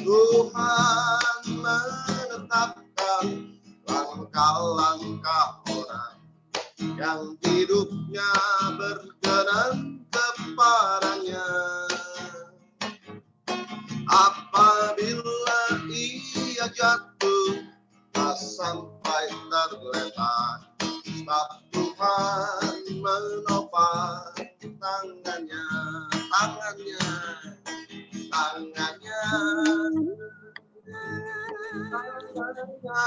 Tuhan menetapkan langkah-langkah orang yang hidupnya berkenan kepadanya. Apabila ia jatuh, tak sampai terletak, sebab Tuhan menopang tangannya, tangannya, tangannya, tangannya.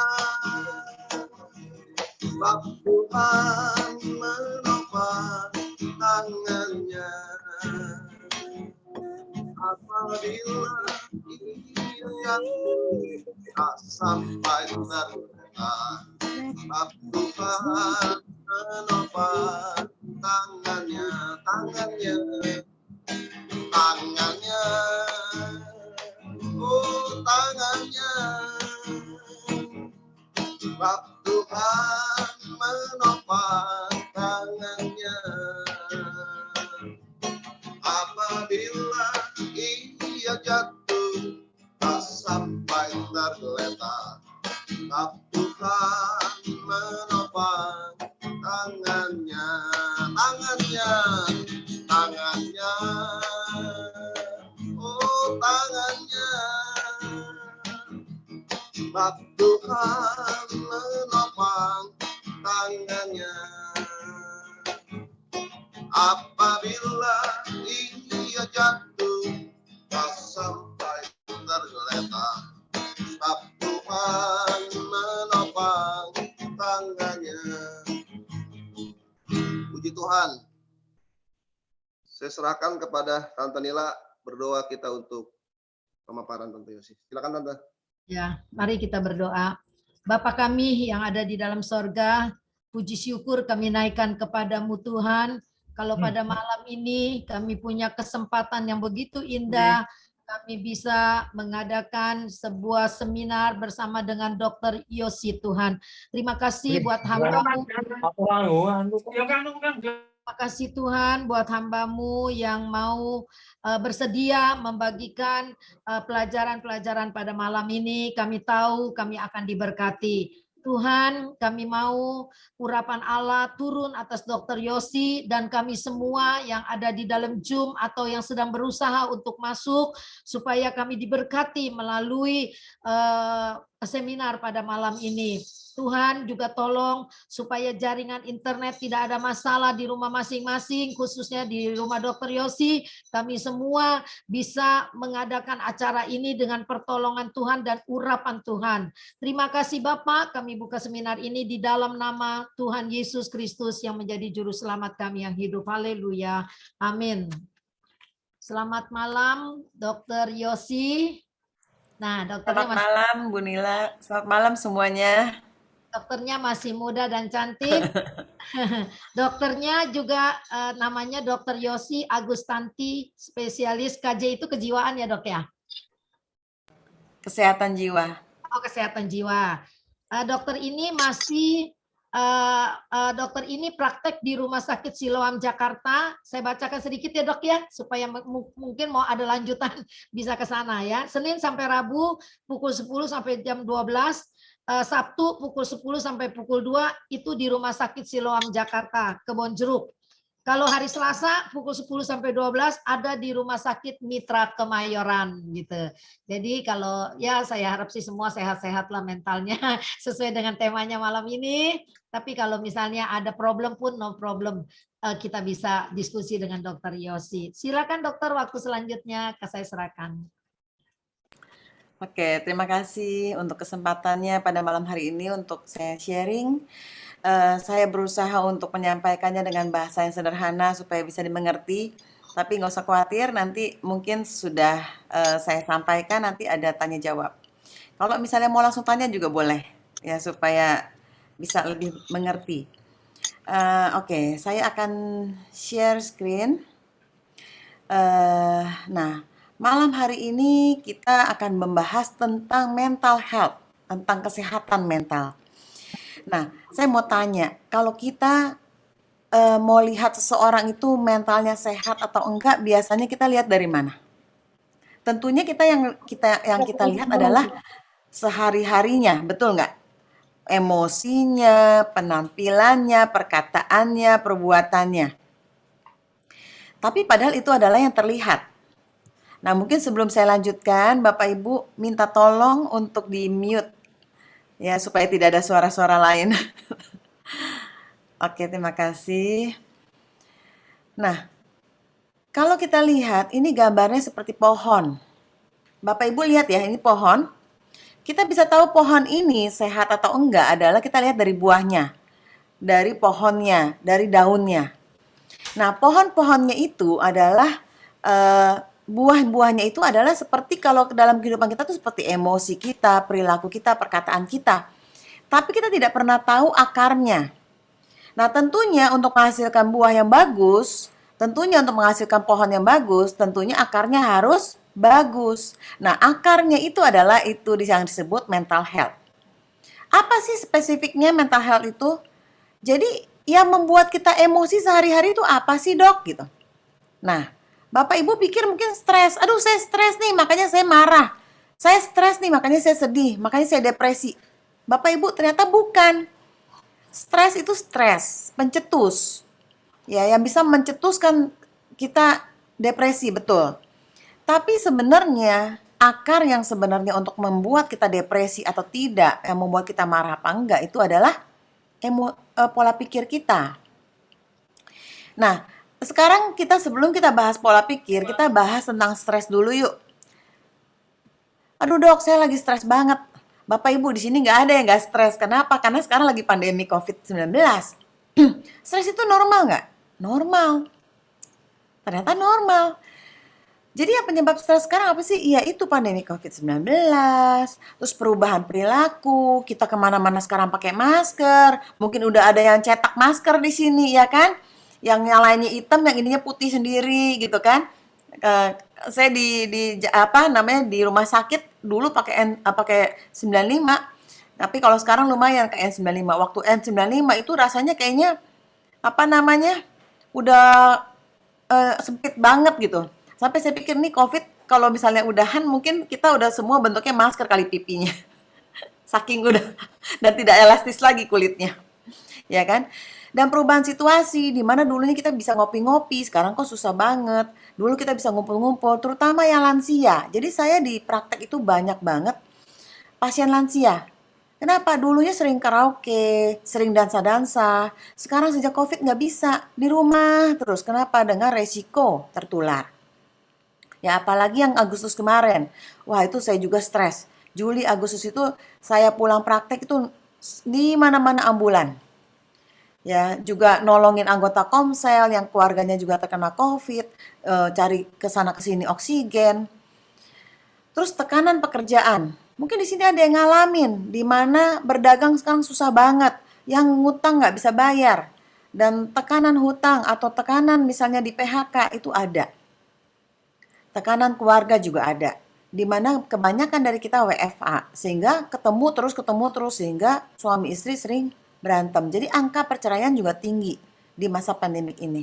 Sebab Tuhan menopang tangannya. Apabila ia jatuh, tak sampai terletak, sebab Tuhan menopang tangannya, tangannya, tangannya, oh tangannya. Sebab Tuhan menopang tangannya. Apabila ia jatuh, tak sampai terletak, sebab Tuhan menopang tangannya, tangannya, tangannya, oh tangannya. Sebab Tuhan menopang tangannya. Apabila ia jatuh, tak sampai tergeletak, sebab Tuhan menopang tangannya. Puji Tuhan. Saya serahkan kepada Tante Nila berdoa kita untuk pemaparan Tante Yosi. Silakan Tante. Ya, mari kita berdoa. Bapa kami yang ada di dalam sorga, puji syukur kami naikkan kepadamu Tuhan. Kalau pada malam ini kami punya kesempatan yang begitu indah, kami bisa mengadakan sebuah seminar bersama dengan Dr. Yosi Tuhan. Terima kasih buat hamba-Mu. Terima kasih Tuhan buat hamba-Mu yang mau bersedia membagikan pelajaran-pelajaran pada malam ini. Kami tahu kami akan diberkati. Tuhan, kami mau urapan Allah turun atas Dr. Yosi dan kami semua yang ada di dalam Zoom atau yang sedang berusaha untuk masuk supaya kami diberkati melalui seminar pada malam ini. Tuhan juga tolong supaya jaringan internet tidak ada masalah di rumah masing-masing, khususnya di rumah Dr. Yosi. Kami semua bisa mengadakan acara ini dengan pertolongan Tuhan dan urapan Tuhan. Terima kasih Bapak, kami buka seminar ini di dalam nama Tuhan Yesus Kristus yang menjadi juru selamat kami yang hidup. Haleluya. Amin. Selamat malam Dr. Yosi. Nah, dokternya Selamat malam Bu Nila. Selamat malam semuanya. Dokternya masih muda dan cantik. Dokternya juga namanya Dr. Yosi Agustanti, spesialis KJ itu kejiwaan ya dok ya? Kesehatan jiwa. Oh kesehatan jiwa. Dokter ini masih dokter ini praktek di Rumah Sakit Siloam Jakarta. Saya bacakan sedikit ya dok ya, supaya mungkin mau ada lanjutan bisa ke sana ya. Senin sampai Rabu pukul 10 sampai jam 12. Sabtu pukul 10 sampai pukul 2 itu di Rumah Sakit Siloam Jakarta, Kebonjeruk. Kalau hari Selasa pukul 10 sampai 12 ada di Rumah Sakit Mitra Kemayoran gitu. Jadi kalau ya saya harap sih semua sehat-sehat lah mentalnya sesuai dengan temanya malam ini. Tapi kalau misalnya ada problem pun no problem, kita bisa diskusi dengan Dr. Yosi. Silakan dokter, waktu selanjutnya saya serahkan. Oke, terima kasih untuk kesempatannya pada malam hari ini untuk saya sharing. Saya berusaha untuk menyampaikannya dengan bahasa yang sederhana supaya bisa dimengerti. Tapi nggak usah khawatir, nanti mungkin sudah saya sampaikan, nanti ada tanya jawab. Kalau misalnya mau langsung tanya juga boleh, ya supaya bisa lebih mengerti. Oke, saya akan share screen. Nah, malam hari ini kita akan membahas tentang mental health, tentang kesehatan mental. Nah, saya mau tanya, kalau kita mau lihat seseorang itu mentalnya sehat atau enggak, biasanya kita lihat dari mana? Tentunya yang kita lihat adalah sehari-harinya, betul nggak? Emosinya, penampilannya, perkataannya, perbuatannya. Tapi padahal itu adalah yang terlihat. Nah, mungkin sebelum saya lanjutkan, Bapak Ibu minta tolong untuk di-mute ya supaya tidak ada suara-suara lain. Oke, terima kasih. Nah, kalau kita lihat ini gambarnya seperti pohon. Bapak Ibu lihat ya, ini pohon. Kita bisa tahu pohon ini sehat atau enggak adalah kita lihat dari buahnya, dari pohonnya, dari daunnya. Nah, pohon-pohonnya itu adalah buah-buahnya itu adalah seperti kalau ke dalam kehidupan kita tuh seperti emosi kita, perilaku kita, perkataan kita. Tapi kita tidak pernah tahu akarnya. Nah, tentunya untuk menghasilkan buah yang bagus, tentunya untuk menghasilkan pohon yang bagus, tentunya akarnya harus bagus. Nah, akarnya itu adalah itu yang disebut mental health. Apa sih spesifiknya mental health itu? Jadi, yang membuat kita emosi sehari-hari itu apa sih, Dok? Gitu. Nah, Bapak Ibu pikir mungkin stres. Aduh, saya stres nih, makanya saya marah. Saya stres nih, makanya saya sedih, makanya saya depresi. Bapak Ibu, ternyata bukan. Stres itu stres, pencetus. Ya, yang bisa mencetuskan kita depresi, betul. Tapi sebenarnya akar yang sebenarnya untuk membuat kita depresi atau tidak, yang membuat kita marah apa enggak, itu adalah pola pikir kita. Nah, sekarang sebelum kita bahas pola pikir, kita bahas tentang stres dulu yuk. Aduh Dok, saya lagi stres banget. Bapak Ibu di sini nggak ada yang nggak stres. Kenapa? Karena sekarang lagi pandemi COVID-19. Stres itu normal nggak? Normal. Ternyata normal. Jadi yang penyebab stres sekarang apa sih? Iya itu pandemi COVID-19, terus perubahan perilaku, kita kemana-mana sekarang pakai masker, mungkin udah ada yang cetak masker di sini ya kan? Yang nyalainnya hitam, yang ininya putih sendiri gitu kan? Saya di rumah sakit dulu pakai 95, tapi kalau sekarang lumayan ke N95. Waktu N95 itu rasanya kayaknya udah sempit banget gitu. Sampai saya pikir nih COVID kalau misalnya udahan mungkin kita udah semua bentuknya masker kali pipinya. Saking udah dan tidak elastis lagi kulitnya. Ya kan? Dan perubahan situasi di mana dulunya kita bisa ngopi-ngopi, sekarang kok susah banget. Dulu kita bisa ngumpul-ngumpul, terutama yang lansia. Jadi saya di praktek itu banyak banget pasien lansia. Kenapa? Dulunya sering karaoke, sering dansa-dansa. Sekarang sejak COVID nggak bisa, di rumah terus. Kenapa? Dengan resiko tertular. Ya apalagi yang Agustus kemarin. Wah itu saya juga stres. Juli, Agustus itu saya pulang praktek itu di mana-mana ambulan. Ya, juga nolongin anggota Komsel yang keluarganya juga terkena COVID, cari ke sana ke sini oksigen. Terus tekanan pekerjaan. Mungkin di sini ada yang ngalamin, di mana berdagang sekarang susah banget, yang ngutang nggak bisa bayar. Dan tekanan hutang atau tekanan misalnya di PHK itu ada. Tekanan keluarga juga ada. Di mana kebanyakan dari kita WFA, sehingga ketemu terus, sehingga suami istri sering berantem. Jadi angka perceraian juga tinggi di masa pandemi ini.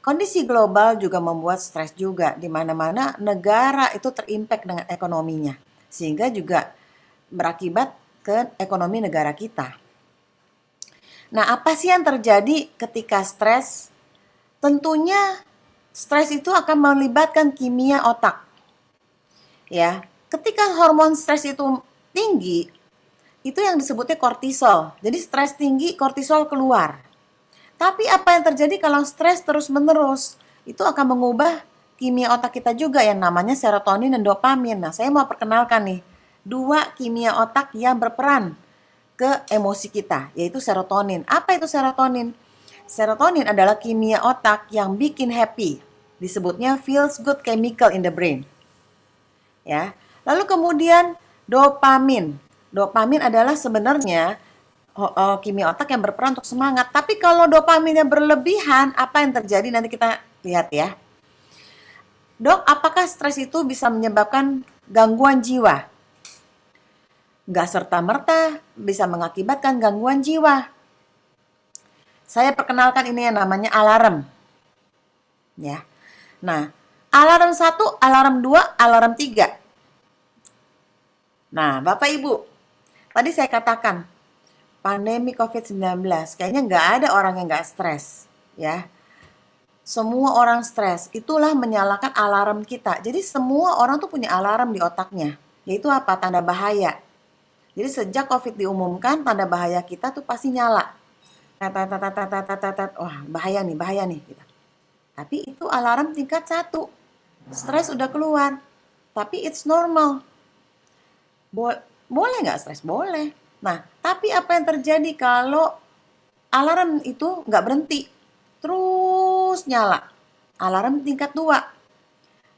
Kondisi global juga membuat stres juga, di mana-mana negara itu terimpact dengan ekonominya, sehingga juga berakibat ke ekonomi negara kita. Nah, apa sih yang terjadi ketika stres? Tentunya stres itu akan melibatkan kimia otak. Ya, ketika hormon stres itu tinggi, itu yang disebutnya kortisol. Jadi stres tinggi, kortisol keluar. Tapi apa yang terjadi kalau stres terus-menerus? Itu akan mengubah kimia otak kita juga yang namanya serotonin dan dopamin. Nah, saya mau perkenalkan nih, 2 kimia otak yang berperan ke emosi kita, yaitu serotonin. Apa itu serotonin? Serotonin adalah kimia otak yang bikin happy. Disebutnya feels good chemical in the brain. Ya. Lalu kemudian dopamin. Dopamin adalah sebenarnya kimia otak yang berperan untuk semangat. Tapi kalau dopaminnya berlebihan, apa yang terjadi? Nanti kita lihat ya. Dok, apakah stres itu bisa menyebabkan gangguan jiwa? Nggak serta-merta bisa mengakibatkan gangguan jiwa. Saya perkenalkan ini yang namanya alarm. Ya. Nah, alarm 1, alarm 2, alarm 3. Nah, Bapak Ibu, tadi saya katakan pandemi COVID-19, kayaknya nggak ada orang yang nggak stres, ya. Semua orang stres, itulah menyalakan alarm kita. Jadi semua orang tuh punya alarm di otaknya, yaitu apa? Tanda bahaya. Jadi sejak COVID diumumkan, tanda bahaya kita tuh pasti nyala. Wah, bahaya nih. Gitu. Tapi itu alarm tingkat 1. Stres udah keluar. Tapi it's normal. Boleh nggak stres? Boleh. Nah, tapi apa yang terjadi kalau alarm itu nggak berhenti? Terus nyala. Alarm tingkat 2.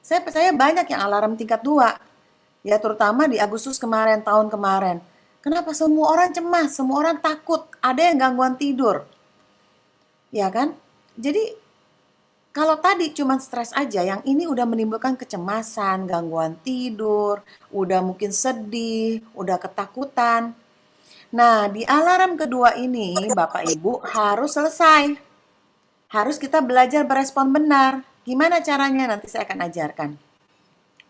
Saya percaya banyak yang alarm tingkat 2. Ya, terutama di Agustus kemarin, tahun kemarin. Kenapa semua orang cemas, semua orang takut, ada yang gangguan tidur. Ya kan? Jadi kalau tadi cuma stres aja, yang ini udah menimbulkan kecemasan, gangguan tidur, udah mungkin sedih, udah ketakutan. Nah, di alarm kedua ini Bapak Ibu harus selesai. Harus kita belajar berespon benar. Gimana caranya? Nanti saya akan ajarkan.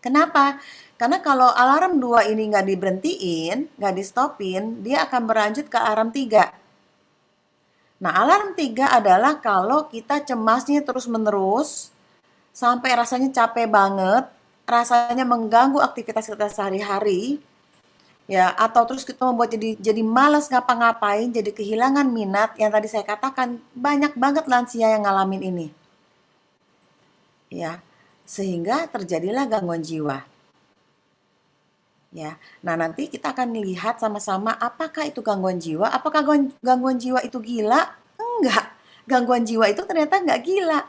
Kenapa? Karena kalau alarm 2 ini nggak diberhentiin, nggak di-stopin, dia akan berlanjut ke alarm 3. Nah, alarm 3 adalah kalau kita cemasnya terus-menerus, sampai rasanya capek banget, rasanya mengganggu aktivitas kita sehari-hari, ya, atau terus kita membuat jadi malas ngapa-ngapain, jadi kehilangan minat, yang tadi saya katakan, banyak banget lansia yang ngalamin ini. Ya, sehingga terjadilah gangguan jiwa. Ya. Nah, nanti kita akan lihat sama-sama apakah itu gangguan jiwa, apakah gangguan jiwa itu gila? Enggak. Gangguan jiwa itu ternyata enggak gila.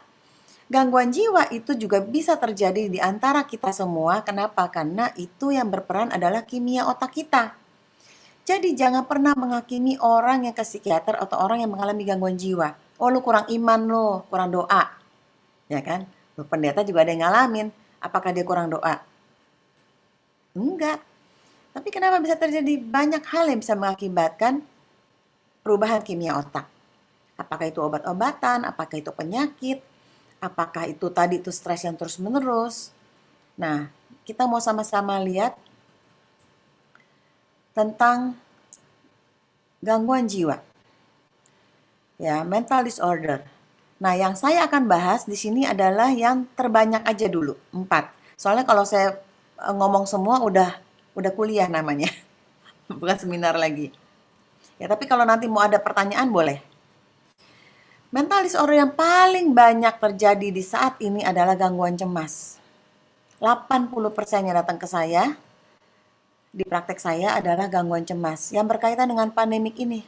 Gangguan jiwa itu juga bisa terjadi di antara kita semua. Kenapa? Karena itu yang berperan adalah kimia otak kita. Jadi jangan pernah menghakimi orang yang ke psikiater atau orang yang mengalami gangguan jiwa. Oh, lu kurang iman lu, kurang doa. Ya kan? Lu pendeta juga ada yang ngalamin. Apakah dia kurang doa? Enggak. Tapi kenapa bisa terjadi banyak hal yang bisa mengakibatkan perubahan kimia otak? Apakah itu obat-obatan, apakah itu penyakit, apakah itu tadi itu stres yang terus-menerus. Nah, kita mau sama-sama lihat tentang gangguan jiwa. Ya, mental disorder. Nah, yang saya akan bahas di sini adalah yang terbanyak aja dulu, 4. Soalnya kalau saya ngomong semua udah kuliah namanya, bukan seminar lagi. Ya, tapi kalau nanti mau ada pertanyaan boleh. Mental disorder yang paling banyak terjadi di saat ini adalah gangguan cemas. 80% yang datang ke saya, di praktek saya adalah gangguan cemas yang berkaitan dengan pandemik ini.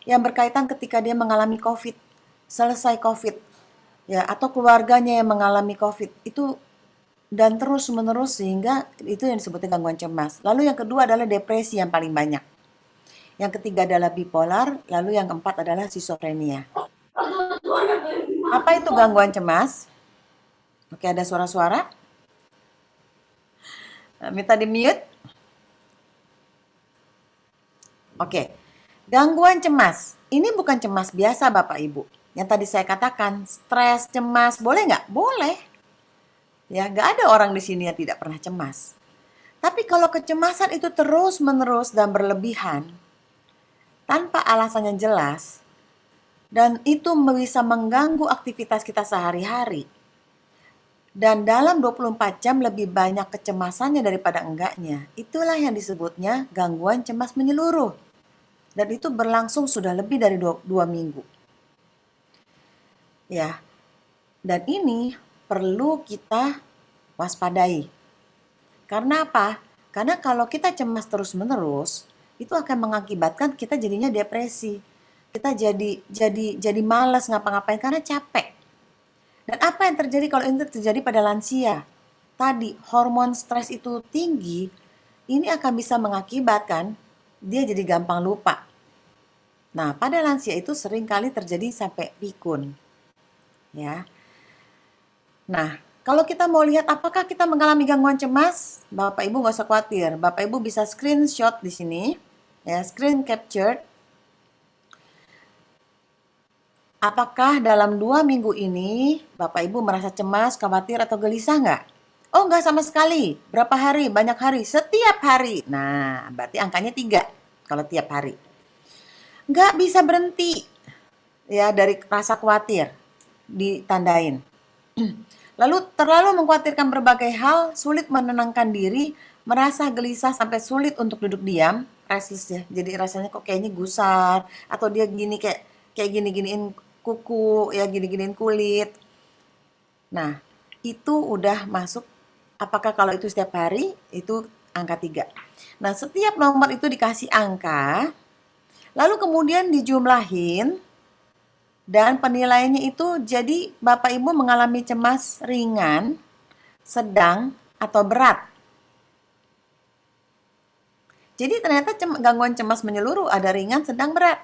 Yang berkaitan ketika dia mengalami COVID, selesai COVID, ya, atau keluarganya yang mengalami COVID, itu dan terus-menerus sehingga itu yang disebutnya gangguan cemas. Lalu yang kedua adalah depresi yang paling banyak. Yang ketiga adalah bipolar, lalu yang keempat adalah skizofrenia. Apa itu gangguan cemas? Oke, ada suara-suara? Minta di-mute. Oke, gangguan cemas. Ini bukan cemas biasa Bapak Ibu. Yang tadi saya katakan, stres, cemas, boleh nggak? Boleh. Ya, nggak ada orang di sini yang tidak pernah cemas. Tapi kalau kecemasan itu terus-menerus dan berlebihan, tanpa alasan yang jelas, dan itu bisa mengganggu aktivitas kita sehari-hari, dan dalam 24 jam lebih banyak kecemasannya daripada enggaknya, itulah yang disebutnya gangguan cemas menyeluruh. Dan itu berlangsung sudah lebih dari 2 minggu. Ya, dan ini perlu kita waspadai. Karena apa? Karena kalau kita cemas terus-menerus, itu akan mengakibatkan kita jadinya depresi. Kita jadi malas ngapa-ngapain karena capek. Dan apa yang terjadi kalau ini terjadi pada lansia? Tadi hormon stres itu tinggi, ini akan bisa mengakibatkan dia jadi gampang lupa. Nah, pada lansia itu sering kali terjadi sampai pikun. Ya. Nah, kalau kita mau lihat apakah kita mengalami gangguan cemas, Bapak Ibu nggak usah khawatir. Bapak Ibu bisa screenshot di sini, ya, screen capture. Apakah dalam 2 minggu ini Bapak Ibu merasa cemas, khawatir, atau gelisah nggak? Oh, nggak sama sekali. Berapa hari? Banyak hari? Setiap hari. Nah, berarti angkanya 3 kalau tiap hari. Nggak bisa berhenti ya dari rasa khawatir, ditandain. Lalu terlalu mengkhawatirkan berbagai hal, sulit menenangkan diri, merasa gelisah sampai sulit untuk duduk diam, restless ya. Jadi rasanya kok kayaknya gusar atau dia gini kayak gini-giniin kuku, ya gini-giniin kulit. Nah, itu udah masuk apakah kalau itu setiap hari itu angka 3. Nah, setiap nomor itu dikasih angka, lalu kemudian dijumlahin dan penilaiannya itu jadi Bapak Ibu mengalami cemas ringan, sedang, atau berat. Jadi ternyata gangguan cemas menyeluruh ada ringan, sedang, berat.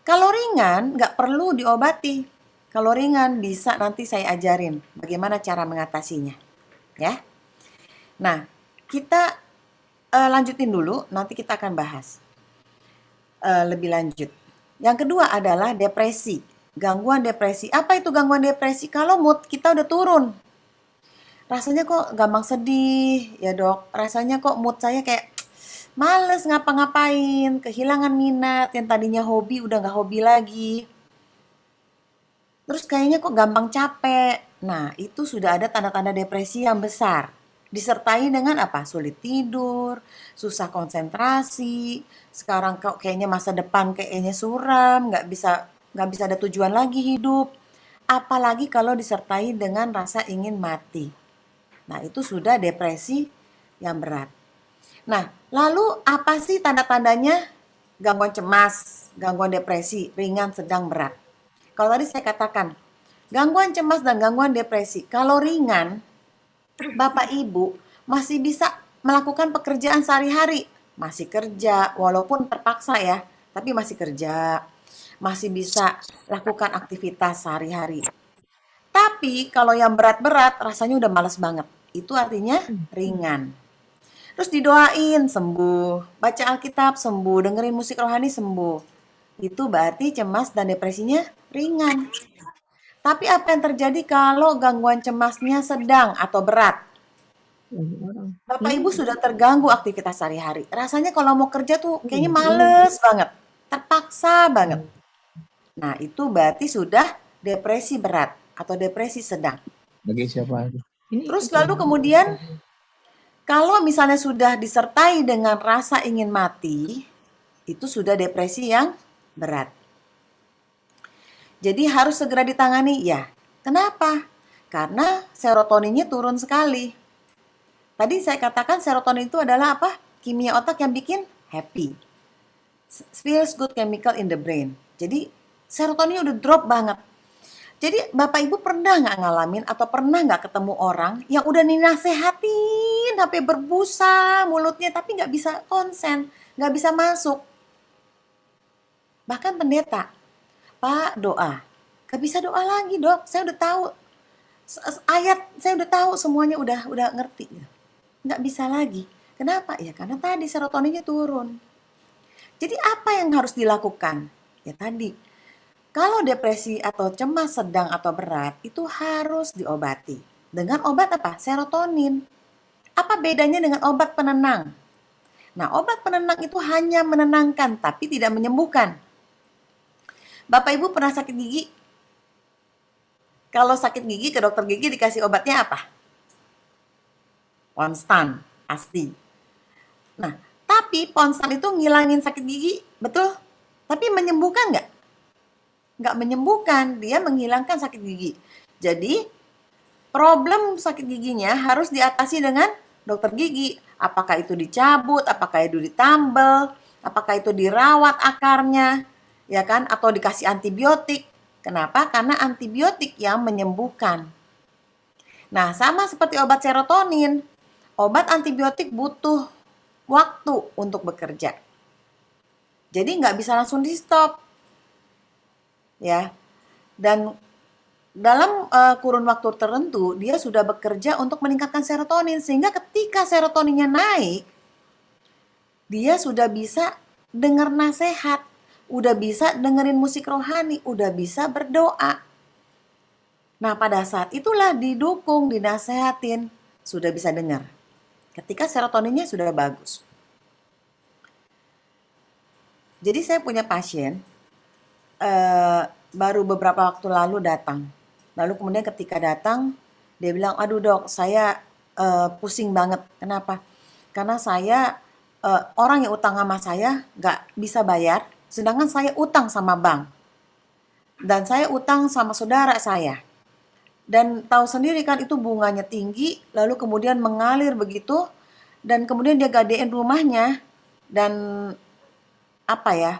Kalau ringan nggak perlu diobati. Kalau ringan bisa nanti saya ajarin bagaimana cara mengatasinya. Ya. Nah, kita lanjutin dulu, nanti kita akan bahas lebih lanjut. Yang kedua adalah depresi. Gangguan depresi. Apa itu gangguan depresi? Kalau mood kita udah turun. Rasanya kok gampang sedih, ya dok. Rasanya kok mood saya kayak males ngapa-ngapain, kehilangan minat, yang tadinya hobi udah nggak hobi lagi. Terus kayaknya kok gampang capek. Nah, itu sudah ada tanda-tanda depresi yang besar. Disertai dengan apa? Sulit tidur, susah konsentrasi. Sekarang kok kayaknya masa depan kayaknya suram, nggak bisa ada tujuan lagi hidup. Apalagi kalau disertai dengan rasa ingin mati. Nah, itu sudah depresi yang berat. Nah, lalu apa sih tanda-tandanya gangguan cemas, gangguan depresi, ringan, sedang, berat? Kalau tadi saya katakan, gangguan cemas dan gangguan depresi, kalau ringan, Bapak Ibu masih bisa melakukan pekerjaan sehari-hari. Masih kerja, walaupun terpaksa ya, tapi masih kerja. Masih bisa lakukan aktivitas sehari-hari. Tapi kalau yang berat-berat rasanya udah males banget. Itu artinya ringan. Terus didoain sembuh, baca Alkitab sembuh, dengerin musik rohani sembuh. Itu berarti cemas dan depresinya ringan. Tapi apa yang terjadi kalau gangguan cemasnya sedang atau berat? Bapak Ibu sudah terganggu aktivitas sehari-hari. Rasanya kalau mau kerja tuh kayaknya males banget, terpaksa banget. Nah, itu berarti sudah depresi berat atau depresi sedang. Bagi siapa? Terus lalu kemudian kalau misalnya sudah disertai dengan rasa ingin mati, itu sudah depresi yang berat. Jadi harus segera ditangani ya. Kenapa? Karena serotoninnya turun sekali. Tadi saya katakan serotonin itu adalah apa? Kimia otak yang bikin happy. Feels good chemical in the brain. Jadi serotonin udah drop banget. Jadi Bapak Ibu pernah nggak ngalamin atau pernah nggak ketemu orang yang udah dinasehatin sampai berbusa mulutnya tapi nggak bisa konsen, nggak bisa masuk. Bahkan pendeta, Pak doa, nggak bisa doa lagi dok, saya udah tahu ayat, saya udah tahu semuanya udah ngerti, nggak bisa lagi. Kenapa? Ya karena tadi serotoninnya turun. Jadi apa yang harus dilakukan? Ya tadi, kalau depresi atau cemas sedang atau berat itu harus diobati. Dengan obat apa? Serotonin. Apa bedanya dengan obat penenang? Nah, obat penenang itu hanya menenangkan tapi tidak menyembuhkan. Bapak Ibu pernah sakit gigi? Kalau sakit gigi ke dokter gigi dikasih obatnya apa? Ponstan, pasti. Nah, tapi ponstan itu ngilangin sakit gigi, betul? Tapi menyembuhkan nggak? Nggak menyembuhkan, dia menghilangkan sakit gigi. Jadi, problem sakit giginya harus diatasi dengan dokter gigi. Apakah itu dicabut, apakah itu ditambal, apakah itu dirawat akarnya, ya kan? Atau dikasih antibiotik. Kenapa? Karena antibiotik yang menyembuhkan. Nah, sama seperti obat serotonin. Obat antibiotik butuh waktu untuk bekerja. Jadi nggak bisa langsung di stop. Ya. Dan dalam kurun waktu tertentu dia sudah bekerja untuk meningkatkan serotonin sehingga ketika serotoninnya naik dia sudah bisa dengar nasihat, udah bisa dengerin musik rohani, udah bisa berdoa. Nah, pada saat itulah didukung, dinasehatin, sudah bisa dengar. Ketika serotoninnya sudah bagus. Jadi saya punya pasien, baru beberapa waktu lalu datang. Lalu kemudian ketika datang, dia bilang, aduh dok, saya pusing banget. Kenapa? Karena saya, orang yang utang sama saya nggak bisa bayar, sedangkan saya utang sama bank. Dan saya utang sama saudara saya. Dan tahu sendiri kan itu bunganya tinggi, lalu kemudian mengalir begitu, dan kemudian dia gadein rumahnya, dan apa ya,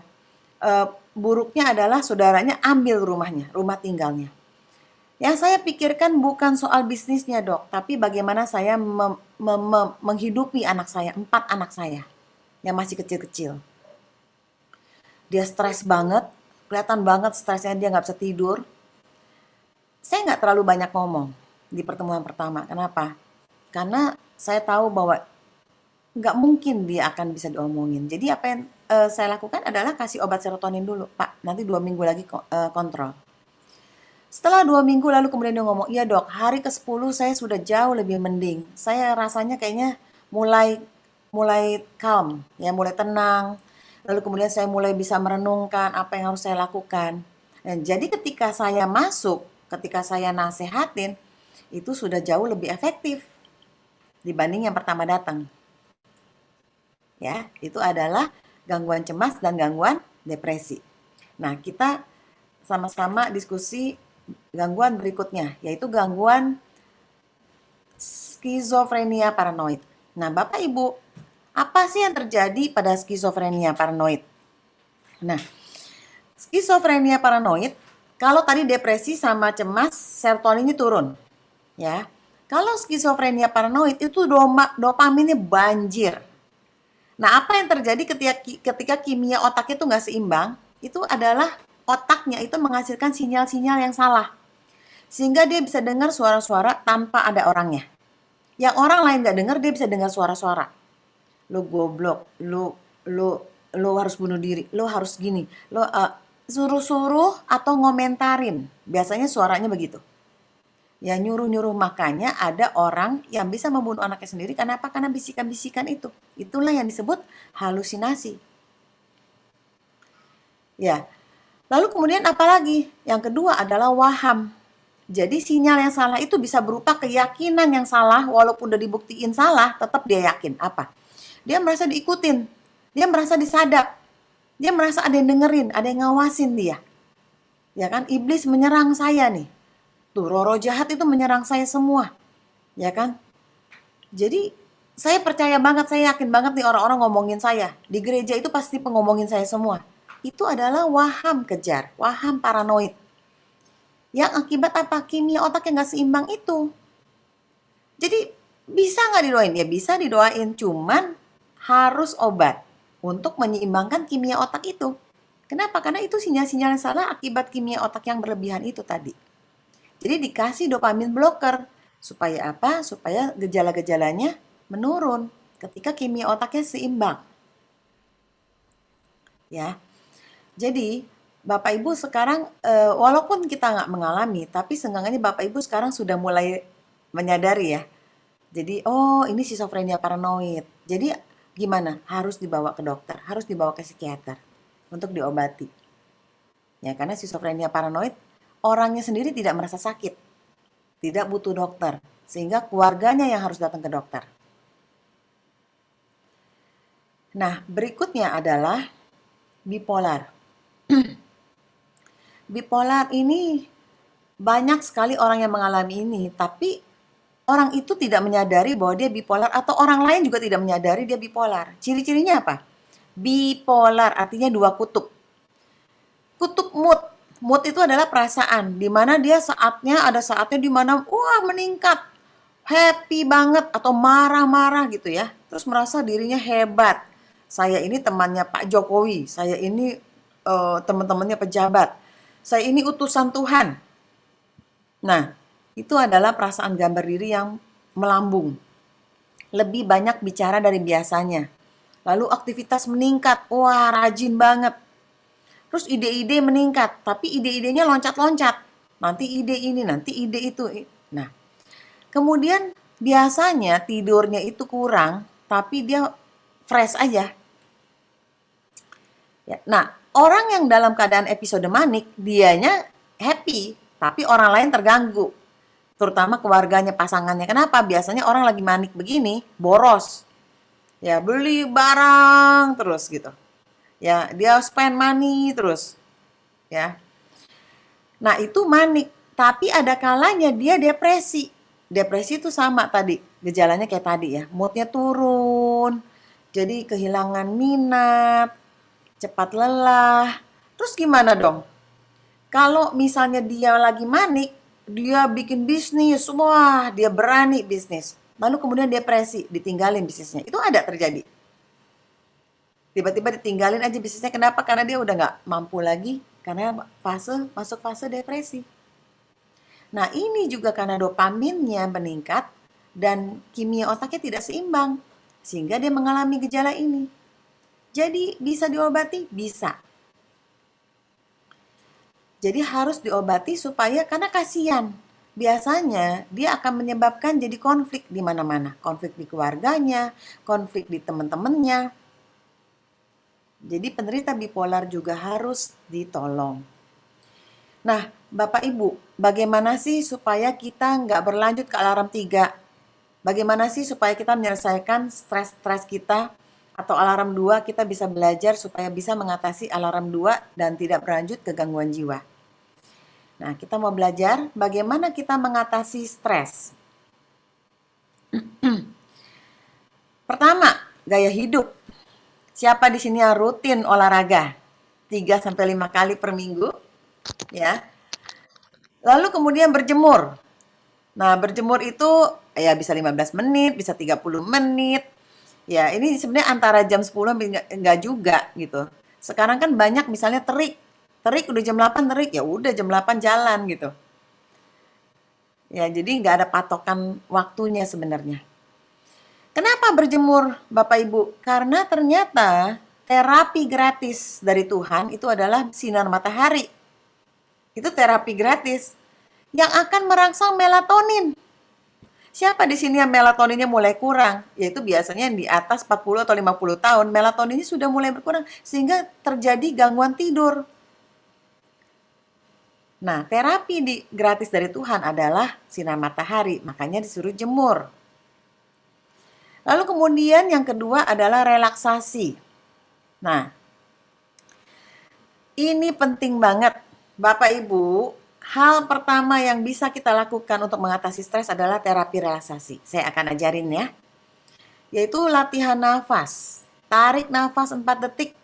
buruknya adalah saudaranya ambil rumahnya, rumah tinggalnya. Yang saya pikirkan bukan soal bisnisnya dok, tapi bagaimana saya menghidupi anak saya, 4 anak saya yang masih kecil-kecil. Dia stres banget, kelihatan banget stresnya, dia nggak bisa tidur. Saya nggak terlalu banyak ngomong di pertemuan pertama. Kenapa? Karena saya tahu bahwa nggak mungkin dia akan bisa diomongin. Jadi apa yang saya lakukan adalah kasih obat serotonin dulu. Pak, nanti 2 minggu lagi kontrol. Setelah 2 minggu lalu kemudian dia ngomong, iya dok, hari ke-10 saya sudah jauh lebih mending. Saya rasanya kayaknya mulai calm, ya mulai tenang. Lalu kemudian saya mulai bisa merenungkan apa yang harus saya lakukan. Dan jadi ketika saya masuk, ketika saya nasehatin, itu sudah jauh lebih efektif dibanding yang pertama datang. Ya, itu adalah gangguan cemas dan gangguan depresi. Nah, kita sama-sama diskusi gangguan berikutnya, yaitu gangguan skizofrenia paranoid. Nah, Bapak Ibu, apa sih yang terjadi pada skizofrenia paranoid? Nah, skizofrenia paranoid, kalau tadi depresi sama cemas, serotoninnya turun. Ya, kalau skizofrenia paranoid itu dopaminnya banjir. Nah, apa yang terjadi ketika kimia otak itu nggak seimbang? Itu adalah otaknya itu menghasilkan sinyal-sinyal yang salah. Sehingga dia bisa dengar suara-suara tanpa ada orangnya. Yang orang lain nggak dengar, dia bisa dengar suara-suara. Lu goblok, lu harus bunuh diri, lu harus gini, lu suruh-suruh atau ngomentarin. Biasanya suaranya begitu. Ya nyuruh-nyuruh, makanya ada orang yang bisa membunuh anaknya sendiri karena apa? Karena bisikan-bisikan itu. Itulah yang disebut halusinasi. Ya. Lalu kemudian apa lagi? Yang kedua adalah waham. Jadi sinyal yang salah itu bisa berupa keyakinan yang salah, walaupun udah dibuktiin salah, tetap dia yakin. Apa? Dia merasa diikutin, dia merasa disadap, dia merasa ada yang dengerin, ada yang ngawasin dia. Ya kan, iblis menyerang saya nih. Tuh, roh-roh jahat itu menyerang saya semua. Ya kan? Jadi, saya percaya banget, saya yakin banget nih orang-orang ngomongin saya. Di gereja itu pasti pengomongin saya semua. Itu adalah waham kejar, waham paranoid. Yang akibat apa? Kimia otak yang gak seimbang itu. Jadi, bisa nggak didoain? Ya bisa didoain, cuman harus obat untuk menyeimbangkan kimia otak itu. Kenapa? Karena itu sinyal-sinyal yang salah akibat kimia otak yang berlebihan itu tadi. Jadi dikasih dopamin blocker. Supaya apa? Supaya gejala-gejalanya menurun ketika kimia otaknya seimbang. Ya. Jadi Bapak Ibu sekarang walaupun kita nggak mengalami, tapi seenggaknya Bapak Ibu sekarang sudah mulai menyadari ya. Jadi, oh ini schizophrenia paranoid. Jadi gimana? Harus dibawa ke dokter, harus dibawa ke psikiater untuk diobati. Ya, karena schizophrenia paranoid orangnya sendiri tidak merasa sakit, tidak butuh dokter, sehingga keluarganya yang harus datang ke dokter. Nah, berikutnya adalah bipolar. Bipolar ini banyak sekali orang yang mengalami ini, tapi orang itu tidak menyadari bahwa dia bipolar atau orang lain juga tidak menyadari dia bipolar. Ciri-cirinya apa? Bipolar artinya 2 kutub. Kutub mood. Mood itu adalah perasaan, di mana dia ada saatnya di mana wah meningkat, happy banget atau marah-marah gitu ya. Terus merasa dirinya hebat. Saya ini temannya Pak Jokowi, saya ini teman-temannya pejabat, saya ini utusan Tuhan. Nah, itu adalah perasaan gambar diri yang melambung. Lebih banyak bicara dari biasanya. Lalu aktivitas meningkat, wah rajin banget. Terus ide-ide meningkat, tapi ide-idenya loncat-loncat. Nanti ide ini, nanti ide itu. Nah, kemudian biasanya tidurnya itu kurang, tapi dia fresh aja. Ya, nah, orang yang dalam keadaan episode manik, dianya happy, tapi orang lain terganggu. Terutama keluarganya, pasangannya. Kenapa? Biasanya orang lagi manik begini, boros. Ya, beli barang terus gitu. Ya, dia spend money terus. Ya. Nah, itu manik. Tapi ada kalanya dia depresi. Depresi itu sama tadi. Gejalanya kayak tadi ya. Moodnya turun. Jadi kehilangan minat. Cepat lelah. Terus gimana dong? Kalau misalnya dia lagi manik, dia bikin bisnis. Wah, dia berani bisnis. Lalu kemudian depresi, ditinggalin bisnisnya. Itu ada terjadi. Tiba-tiba ditinggalin aja bisnisnya. Kenapa? Karena dia udah nggak mampu lagi. Karena masuk fase depresi. Nah, ini juga karena dopaminnya meningkat dan kimia otaknya tidak seimbang. Sehingga dia mengalami gejala ini. Jadi, bisa diobati? Bisa. Jadi harus diobati supaya, karena kasihan. Biasanya dia akan menyebabkan jadi konflik di mana-mana. Konflik di keluarganya, konflik di teman-temannya. Jadi penderita bipolar juga harus ditolong. Nah, Bapak Ibu, bagaimana sih supaya kita nggak berlanjut ke alarm 3? Bagaimana sih supaya kita menyelesaikan stres-stres kita? Atau alarm 2 kita bisa belajar supaya bisa mengatasi alarm 2 dan tidak berlanjut ke gangguan jiwa. Nah, kita mau belajar bagaimana kita mengatasi stres. Pertama, gaya hidup. Siapa di sini yang rutin olahraga? 3-5 kali per minggu, ya. Lalu kemudian berjemur. Nah, berjemur itu ya bisa 15 menit, bisa 30 menit. Ya, ini sebenarnya antara jam 10 enggak juga gitu. Sekarang kan banyak misalnya terik. Terik udah jam 8 terik, ya udah jam 8 jalan gitu. Ya, jadi nggak ada patokan waktunya sebenarnya. Kenapa berjemur, Bapak Ibu? Karena ternyata terapi gratis dari Tuhan itu adalah sinar matahari. Itu terapi gratis yang akan merangsang melatonin. Siapa di sini yang melatoninnya mulai kurang? Yaitu biasanya yang di atas 40 atau 50 tahun, melatoninnya sudah mulai berkurang sehingga terjadi gangguan tidur. Nah, terapi gratis dari Tuhan adalah sinar matahari, makanya disuruh jemur. Lalu kemudian yang kedua adalah relaksasi. Nah, ini penting banget. Bapak Ibu, hal pertama yang bisa kita lakukan untuk mengatasi stres adalah terapi relaksasi. Saya akan ajarin ya. Yaitu latihan nafas. Tarik nafas 4 detik.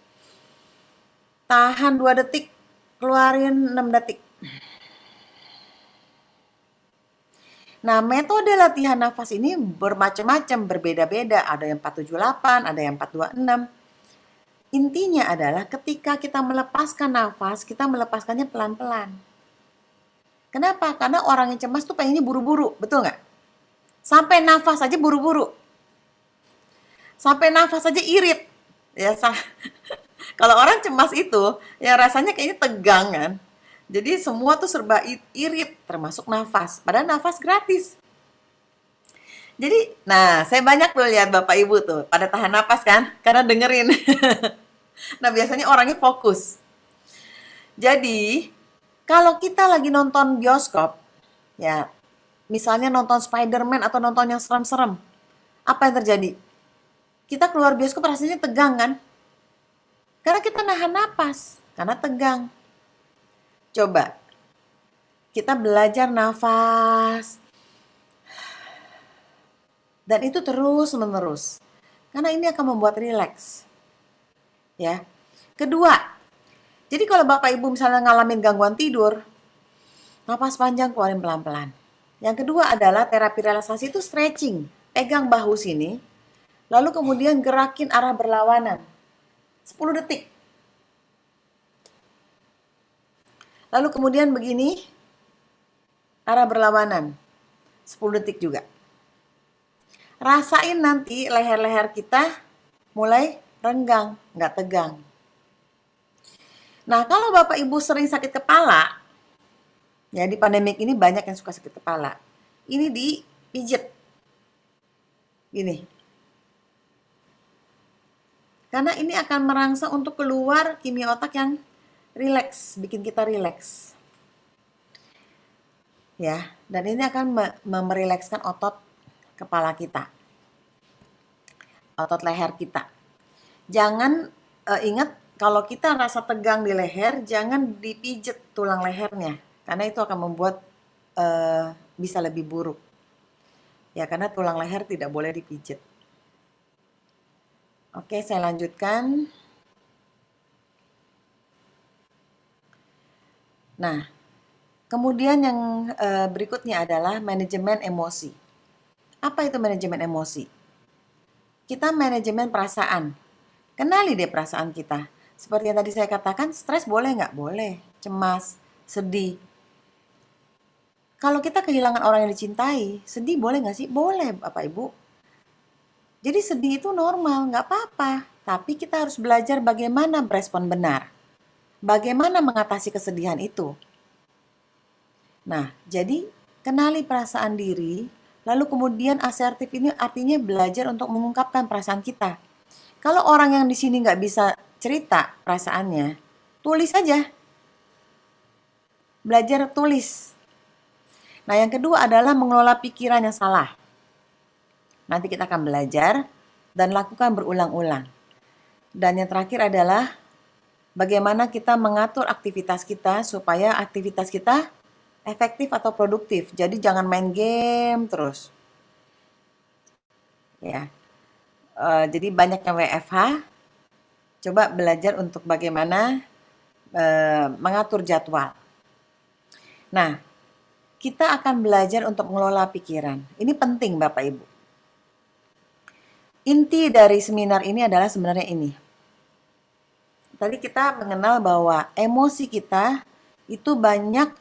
Tahan 2 detik. Keluarin 6 detik. Nah, metode latihan nafas ini bermacam-macam, berbeda-beda. Ada yang 478, ada yang 426. Intinya adalah ketika kita melepaskan nafas, kita melepaskannya pelan-pelan. Kenapa? Karena orang yang cemas tuh pengennya buru-buru, betul nggak? Sampai nafas aja buru-buru. Sampai nafas aja irit. Ya, kalau orang cemas itu, ya rasanya kayaknya tegang kan. Jadi semua tuh serba irit, termasuk nafas. Padahal nafas gratis. Jadi, nah saya banyak tuh lihat Bapak Ibu tuh, pada tahan nafas kan, karena dengerin. Nah biasanya orangnya fokus. Jadi, kalau kita lagi nonton bioskop, ya misalnya nonton Spider-Man atau nonton yang serem-serem, apa yang terjadi? Kita keluar bioskop rasanya tegang kan? Karena kita nahan napas, karena tegang. Coba, kita belajar nafas. Dan itu terus-menerus. Karena ini akan membuat rileks. Ya. Kedua, jadi kalau Bapak Ibu misalnya ngalamin gangguan tidur, napas panjang, keluarin pelan-pelan. Yang kedua adalah terapi relaksasi itu stretching. Pegang bahu sini, lalu kemudian gerakin arah berlawanan. 10 detik. Lalu kemudian begini, arah berlawanan. 10 detik juga. Rasain nanti leher-leher kita mulai renggang, nggak tegang. Nah, kalau Bapak Ibu sering sakit kepala, ya di pandemik ini banyak yang suka sakit kepala. Ini dipijet, gini. Karena ini akan merangsang untuk keluar kimia otak yang rileks, bikin kita rileks. Ya, dan ini akan memerilekskan otot kepala kita, otot leher kita. Jangan ingat kalau kita rasa tegang di leher, jangan dipijet tulang lehernya, karena itu akan membuat bisa lebih buruk. Ya, karena tulang leher tidak boleh dipijet. Oke, saya lanjutkan. Nah, kemudian yang berikutnya adalah manajemen emosi. Apa itu manajemen emosi? Kita manajemen perasaan. Kenali deh perasaan kita. Seperti yang tadi saya katakan, stres boleh nggak? Boleh. Cemas, sedih. Kalau kita kehilangan orang yang dicintai, sedih boleh nggak sih? Boleh, Bapak Ibu. Jadi sedih itu normal, nggak apa-apa. Tapi kita harus belajar bagaimana berespon benar. Bagaimana mengatasi kesedihan itu. Nah, jadi kenali perasaan diri, lalu kemudian asertif ini artinya belajar untuk mengungkapkan perasaan kita. Kalau orang yang di sini nggak bisa cerita perasaannya, tulis aja. Belajar tulis. Nah, yang kedua adalah mengelola pikiran yang salah. Nanti kita akan belajar dan lakukan berulang-ulang. Dan yang terakhir adalah bagaimana kita mengatur aktivitas kita supaya aktivitas kita efektif atau produktif. Jadi jangan main game terus. Ya. Jadi banyak yang WFH. Coba belajar untuk bagaimana mengatur jadwal. Nah, kita akan belajar untuk mengelola pikiran. Ini penting Bapak Ibu. Inti dari seminar ini adalah sebenarnya ini. Tadi kita mengenal bahwa emosi kita itu banyak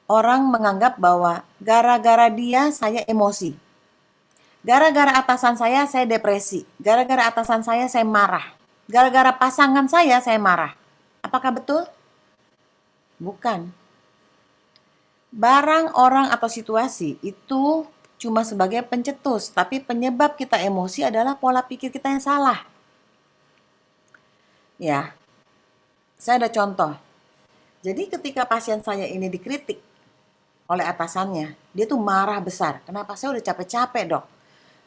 orang menganggap bahwa gara-gara dia saya emosi. Gara-gara atasan saya depresi. Gara-gara atasan saya marah. Gara-gara pasangan saya marah. Apakah betul? Bukan. Barang, orang, atau situasi itu cuma sebagai pencetus, tapi penyebab kita emosi adalah pola pikir kita yang salah. Ya, saya ada contoh. Jadi ketika pasien saya ini dikritik oleh atasannya, dia tuh marah besar. Kenapa? Saya udah capek-capek dok.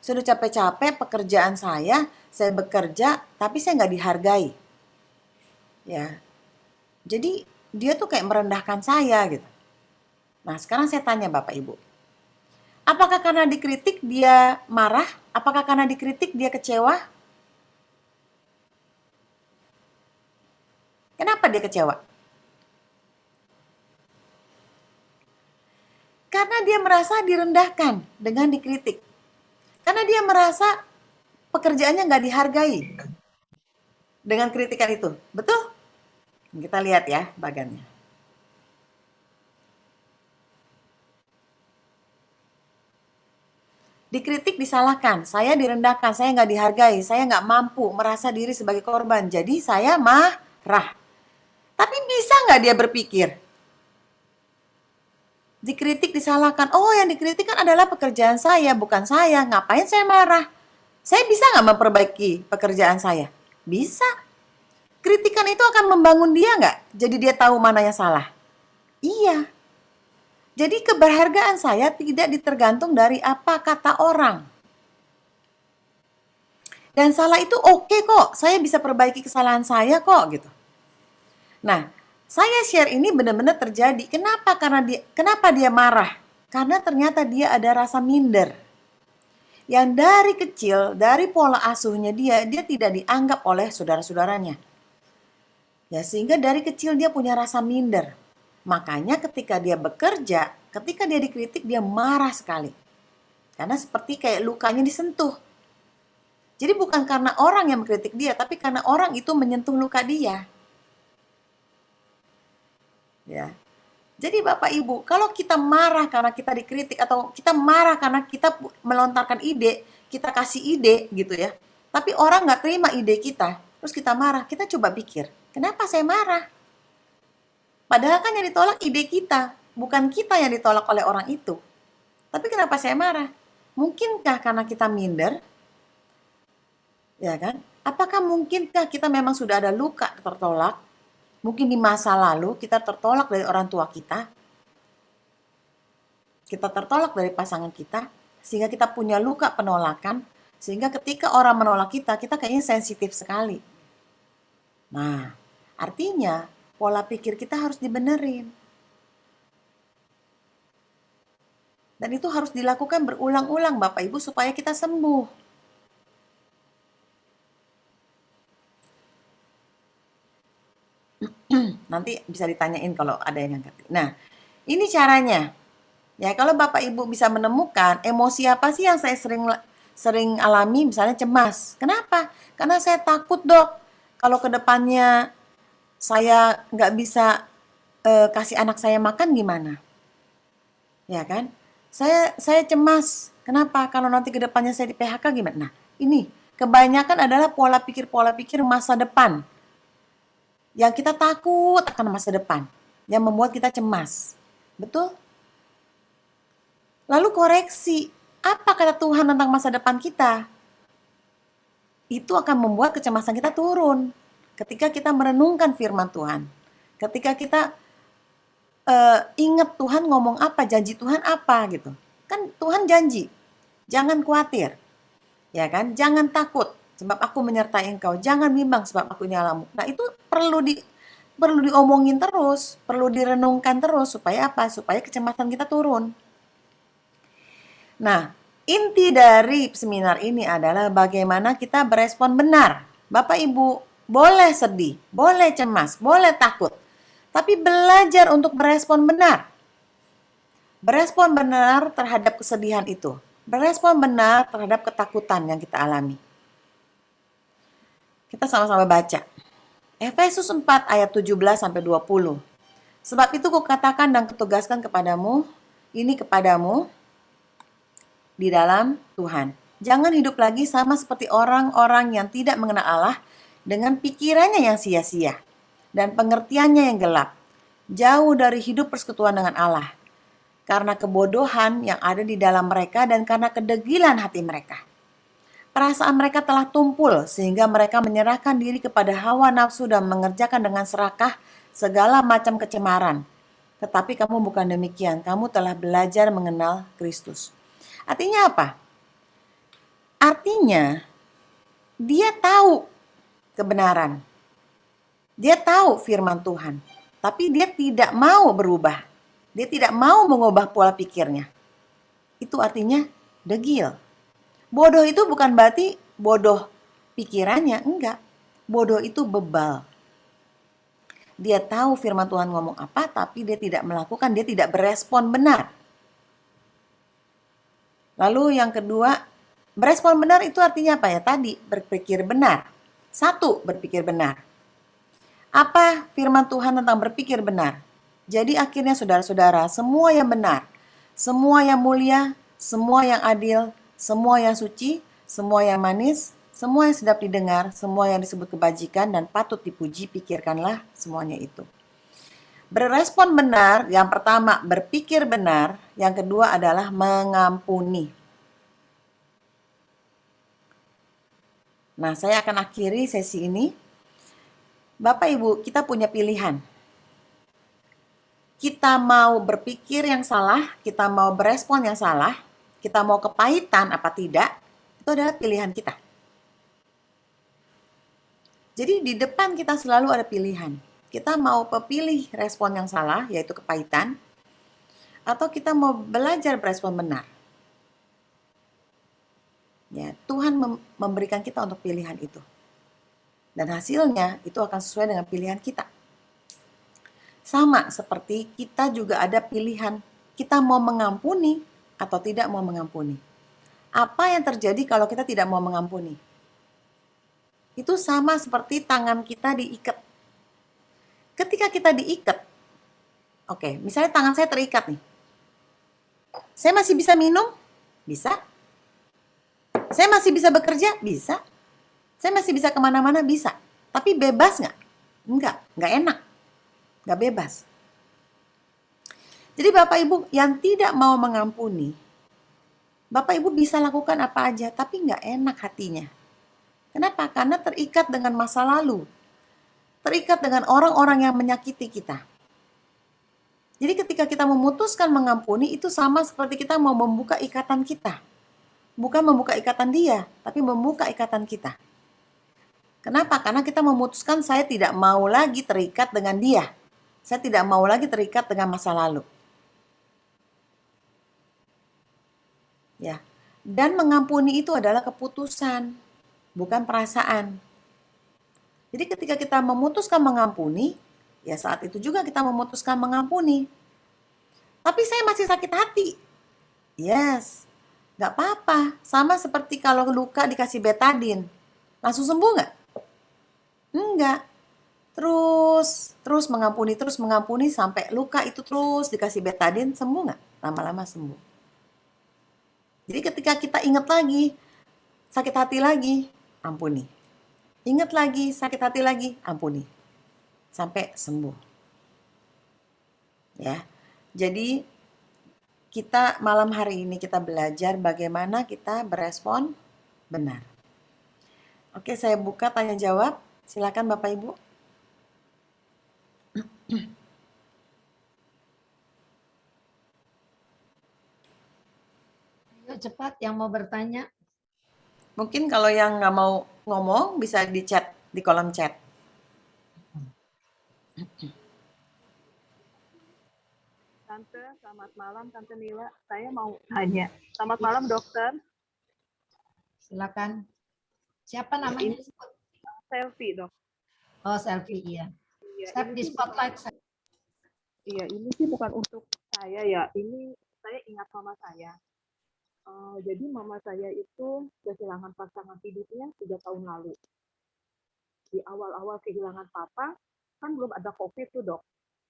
Saya udah capek-capek pekerjaan saya bekerja, tapi saya nggak dihargai. Ya, jadi dia tuh kayak merendahkan saya gitu. Nah, sekarang saya tanya Bapak Ibu. Apakah karena dikritik dia marah? Apakah karena dikritik dia kecewa? Kenapa dia kecewa? Karena dia merasa direndahkan dengan dikritik. Karena dia merasa pekerjaannya nggak dihargai dengan kritikan itu. Betul? Kita lihat ya bagannya. Dikritik disalahkan, saya direndahkan, saya nggak dihargai, saya nggak mampu, merasa diri sebagai korban. Jadi saya marah. Tapi bisa nggak dia berpikir? Dikritik disalahkan, oh yang dikritik kan adalah pekerjaan saya, bukan saya. Ngapain saya marah? Saya bisa nggak memperbaiki pekerjaan saya? Bisa. Kritikan itu akan membangun dia nggak? Jadi dia tahu mana yang salah? Iya. Jadi keberhargaan saya tidak ditergantung dari apa kata orang. Dan salah itu oke kok, saya bisa perbaiki kesalahan saya kok gitu. Nah, saya share ini benar-benar terjadi. Kenapa? Kenapa dia marah? Karena ternyata dia ada rasa minder. Yang dari kecil, dari pola asuhnya dia tidak dianggap oleh saudara-saudaranya. Ya, sehingga dari kecil dia punya rasa minder. Makanya ketika dia bekerja, ketika dia dikritik, dia marah sekali. Karena seperti kayak lukanya disentuh. Jadi bukan karena orang yang mengkritik dia, tapi karena orang itu menyentuh luka dia. Ya. Jadi Bapak Ibu, kalau kita marah karena kita dikritik atau kita marah karena kita melontarkan ide, kita kasih ide gitu ya. Tapi orang nggak terima ide kita, terus kita marah, kita coba pikir, kenapa saya marah? Padahal kan yang ditolak ide kita, bukan kita yang ditolak oleh orang itu. Tapi kenapa saya marah? Mungkinkah karena kita minder? Ya kan? Apakah mungkinkah kita memang sudah ada luka tertolak? Mungkin di masa lalu kita tertolak dari orang tua kita tertolak dari pasangan kita, sehingga kita punya luka penolakan, sehingga ketika orang menolak kita, kita kayaknya sensitif sekali. Nah, artinya pola pikir kita harus dibenerin. Dan itu harus dilakukan berulang-ulang Bapak Ibu supaya kita sembuh. Nanti bisa ditanyain kalau ada yang ngerti. Nah, ini caranya. Ya, kalau Bapak Ibu bisa menemukan emosi apa sih yang saya sering alami, misalnya cemas. Kenapa? Karena saya takut, Dok. Kalau ke depannya saya nggak bisa kasih anak saya makan gimana? Ya kan? Saya cemas. Kenapa? Kalau nanti ke depannya saya di PHK gimana? Nah, ini kebanyakan adalah pola pikir masa depan. Yang kita takut akan masa depan, yang membuat kita cemas. Betul? Lalu koreksi, apa kata Tuhan tentang masa depan kita? Itu akan membuat kecemasan kita turun. Ketika kita merenungkan firman Tuhan. Ketika kita ingat Tuhan ngomong apa, janji Tuhan apa gitu. Kan Tuhan janji, jangan khawatir. Ya kan? Jangan takut, sebab aku menyertai engkau. Jangan bimbang, sebab aku nyalamu. Nah, itu perlu diomongin terus, perlu direnungkan terus. Supaya apa? Supaya kecemasan kita turun. Nah, inti dari seminar ini adalah bagaimana kita berespon benar. Bapak Ibu boleh sedih, boleh cemas, boleh takut. Tapi belajar untuk berespon benar. Berespon benar terhadap kesedihan itu. Berespon benar terhadap ketakutan yang kita alami. Kita sama-sama baca. Efesus 4 ayat 17-20. Sebab itu kukatakan dan kutugaskan kepadamu, di dalam Tuhan. Jangan hidup lagi sama seperti orang-orang yang tidak mengenal Allah dengan pikirannya yang sia-sia dan pengertiannya yang gelap. Jauh dari hidup persekutuan dengan Allah. Karena kebodohan yang ada di dalam mereka dan karena kedegilan hati mereka. Perasaan mereka telah tumpul sehingga mereka menyerahkan diri kepada hawa nafsu dan mengerjakan dengan serakah segala macam kecemaran. Tetapi kamu bukan demikian, kamu telah belajar mengenal Kristus. Artinya apa? Artinya dia tahu kebenaran. Dia tahu firman Tuhan. Tapi dia tidak mau berubah. Dia tidak mau mengubah pola pikirnya. Itu artinya degil. Bodoh itu bukan berarti bodoh pikirannya. Enggak. Bodoh itu bebal. Dia tahu firman Tuhan ngomong apa, tapi dia tidak melakukan, dia tidak berespon benar. Lalu yang kedua, berespon benar itu artinya apa ya? Tadi, berpikir benar. 1, berpikir benar. Apa firman Tuhan tentang berpikir benar? Jadi akhirnya saudara-saudara, semua yang benar, semua yang mulia, semua yang adil, semua yang suci, semua yang manis, semua yang sedap didengar, semua yang disebut kebajikan dan patut dipuji, pikirkanlah semuanya itu. Berespon benar, yang pertama berpikir benar, yang kedua adalah mengampuni. Nah, saya akan akhiri sesi ini. Bapak Ibu, kita punya pilihan. Kita mau berpikir yang salah, kita mau berespon yang salah, kita mau kepahitan apa tidak, itu adalah pilihan kita. Jadi di depan kita selalu ada pilihan. Kita mau pilih respon yang salah, yaitu kepahitan, atau kita mau belajar berespon benar. Ya, Tuhan memberikan kita untuk pilihan itu. Dan hasilnya itu akan sesuai dengan pilihan kita. Sama seperti kita juga ada pilihan, kita mau mengampuni atau tidak mau mengampuni. Apa yang terjadi kalau kita tidak mau mengampuni? Itu sama seperti tangan kita diikat. Ketika kita diikat, oke, misalnya tangan saya terikat nih. Saya masih bisa minum? Bisa. Saya masih bisa bekerja? Bisa. Saya masih bisa kemana-mana? Bisa. Tapi bebas nggak? Enggak enak. Nggak bebas. Jadi Bapak Ibu yang tidak mau mengampuni, Bapak Ibu bisa lakukan apa aja, tapi nggak enak hatinya. Kenapa? Karena terikat dengan masa lalu, terikat dengan orang-orang yang menyakiti kita. Jadi ketika kita memutuskan mengampuni, itu sama seperti kita mau membuka ikatan kita. Bukan membuka ikatan dia, tapi membuka ikatan kita. Kenapa? Karena kita memutuskan saya tidak mau lagi terikat dengan dia. Saya tidak mau lagi terikat dengan masa lalu. Ya. Dan mengampuni itu adalah keputusan, bukan perasaan. Jadi ketika kita memutuskan mengampuni, ya saat itu juga kita memutuskan mengampuni. Tapi saya masih sakit hati. Yes, nggak apa-apa. Sama seperti kalau luka dikasih betadin. Langsung sembuh nggak? Enggak. Terus mengampuni sampai luka itu terus dikasih betadin, sembuh nggak? Lama-lama sembuh. Jadi ketika kita ingat lagi, sakit hati lagi, ampuni. Ingat lagi, sakit hati lagi, ampuni. Sampai sembuh. Ya. Jadi kita malam hari ini kita belajar bagaimana kita berespon benar. Oke, saya buka tanya jawab. Silakan Bapak Ibu. Ayo cepat yang mau bertanya. Mungkin kalau yang nggak mau ngomong bisa di chat, di kolom chat. Tante, selamat malam Tante Nila. Saya mau tanya. Selamat malam dokter. Silakan. Siapa namanya? Selfie dok. Oh, Selfie, iya. Iya, Step di spotlight. iya, ini sih bukan untuk saya ya. Ini saya ingat mama saya. Jadi mama saya itu kehilangan pasangan hidupnya 3 tahun lalu. Di awal-awal kehilangan papa, kan belum ada COVID tuh dok.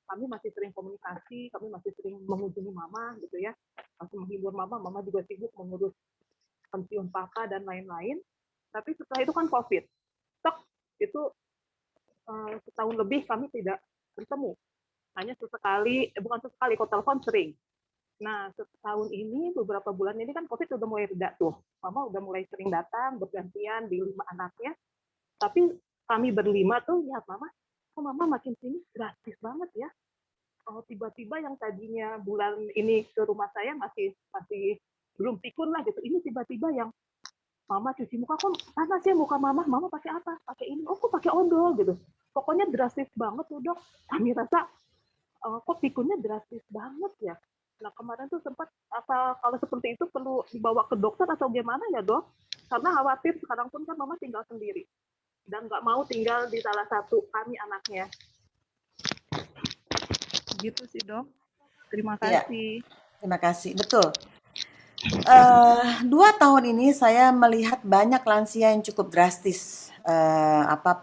Kami masih sering komunikasi, kami masih sering mengunjungi mama gitu ya. Masih menghibur mama, mama juga sibuk mengurus pensiun papa dan lain-lain. Tapi setelah itu kan COVID. Tok, itu setahun lebih kami tidak bertemu. Hanya sesekali, bukan sesekali, kok telepon sering. Nah, setahun ini, beberapa bulan ini kan COVID udah mulai reda tuh. Mama udah mulai sering datang, bergantian di 5 anaknya. Tapi kami berlima tuh lihat mama, kok mama makin sini drastis banget ya. Tiba-tiba yang tadinya bulan ini ke rumah saya masih belum pikun lah gitu. Ini tiba-tiba yang mama cuci muka, kok panas ya muka mama pakai apa? Pakai ini, oh kok pakai odol gitu. Pokoknya drastis banget tuh dok. Kami rasa kok pikunnya drastis banget ya. Nah kemarin tuh sempat apa kalau seperti itu perlu dibawa ke dokter atau gimana ya dok? Karena khawatir sekarang pun kan mama tinggal sendiri dan nggak mau tinggal di salah satu kami anaknya. Gitu sih dok. Terima kasih. Terima kasih. Betul. 2 tahun ini saya melihat banyak lansia yang cukup drastis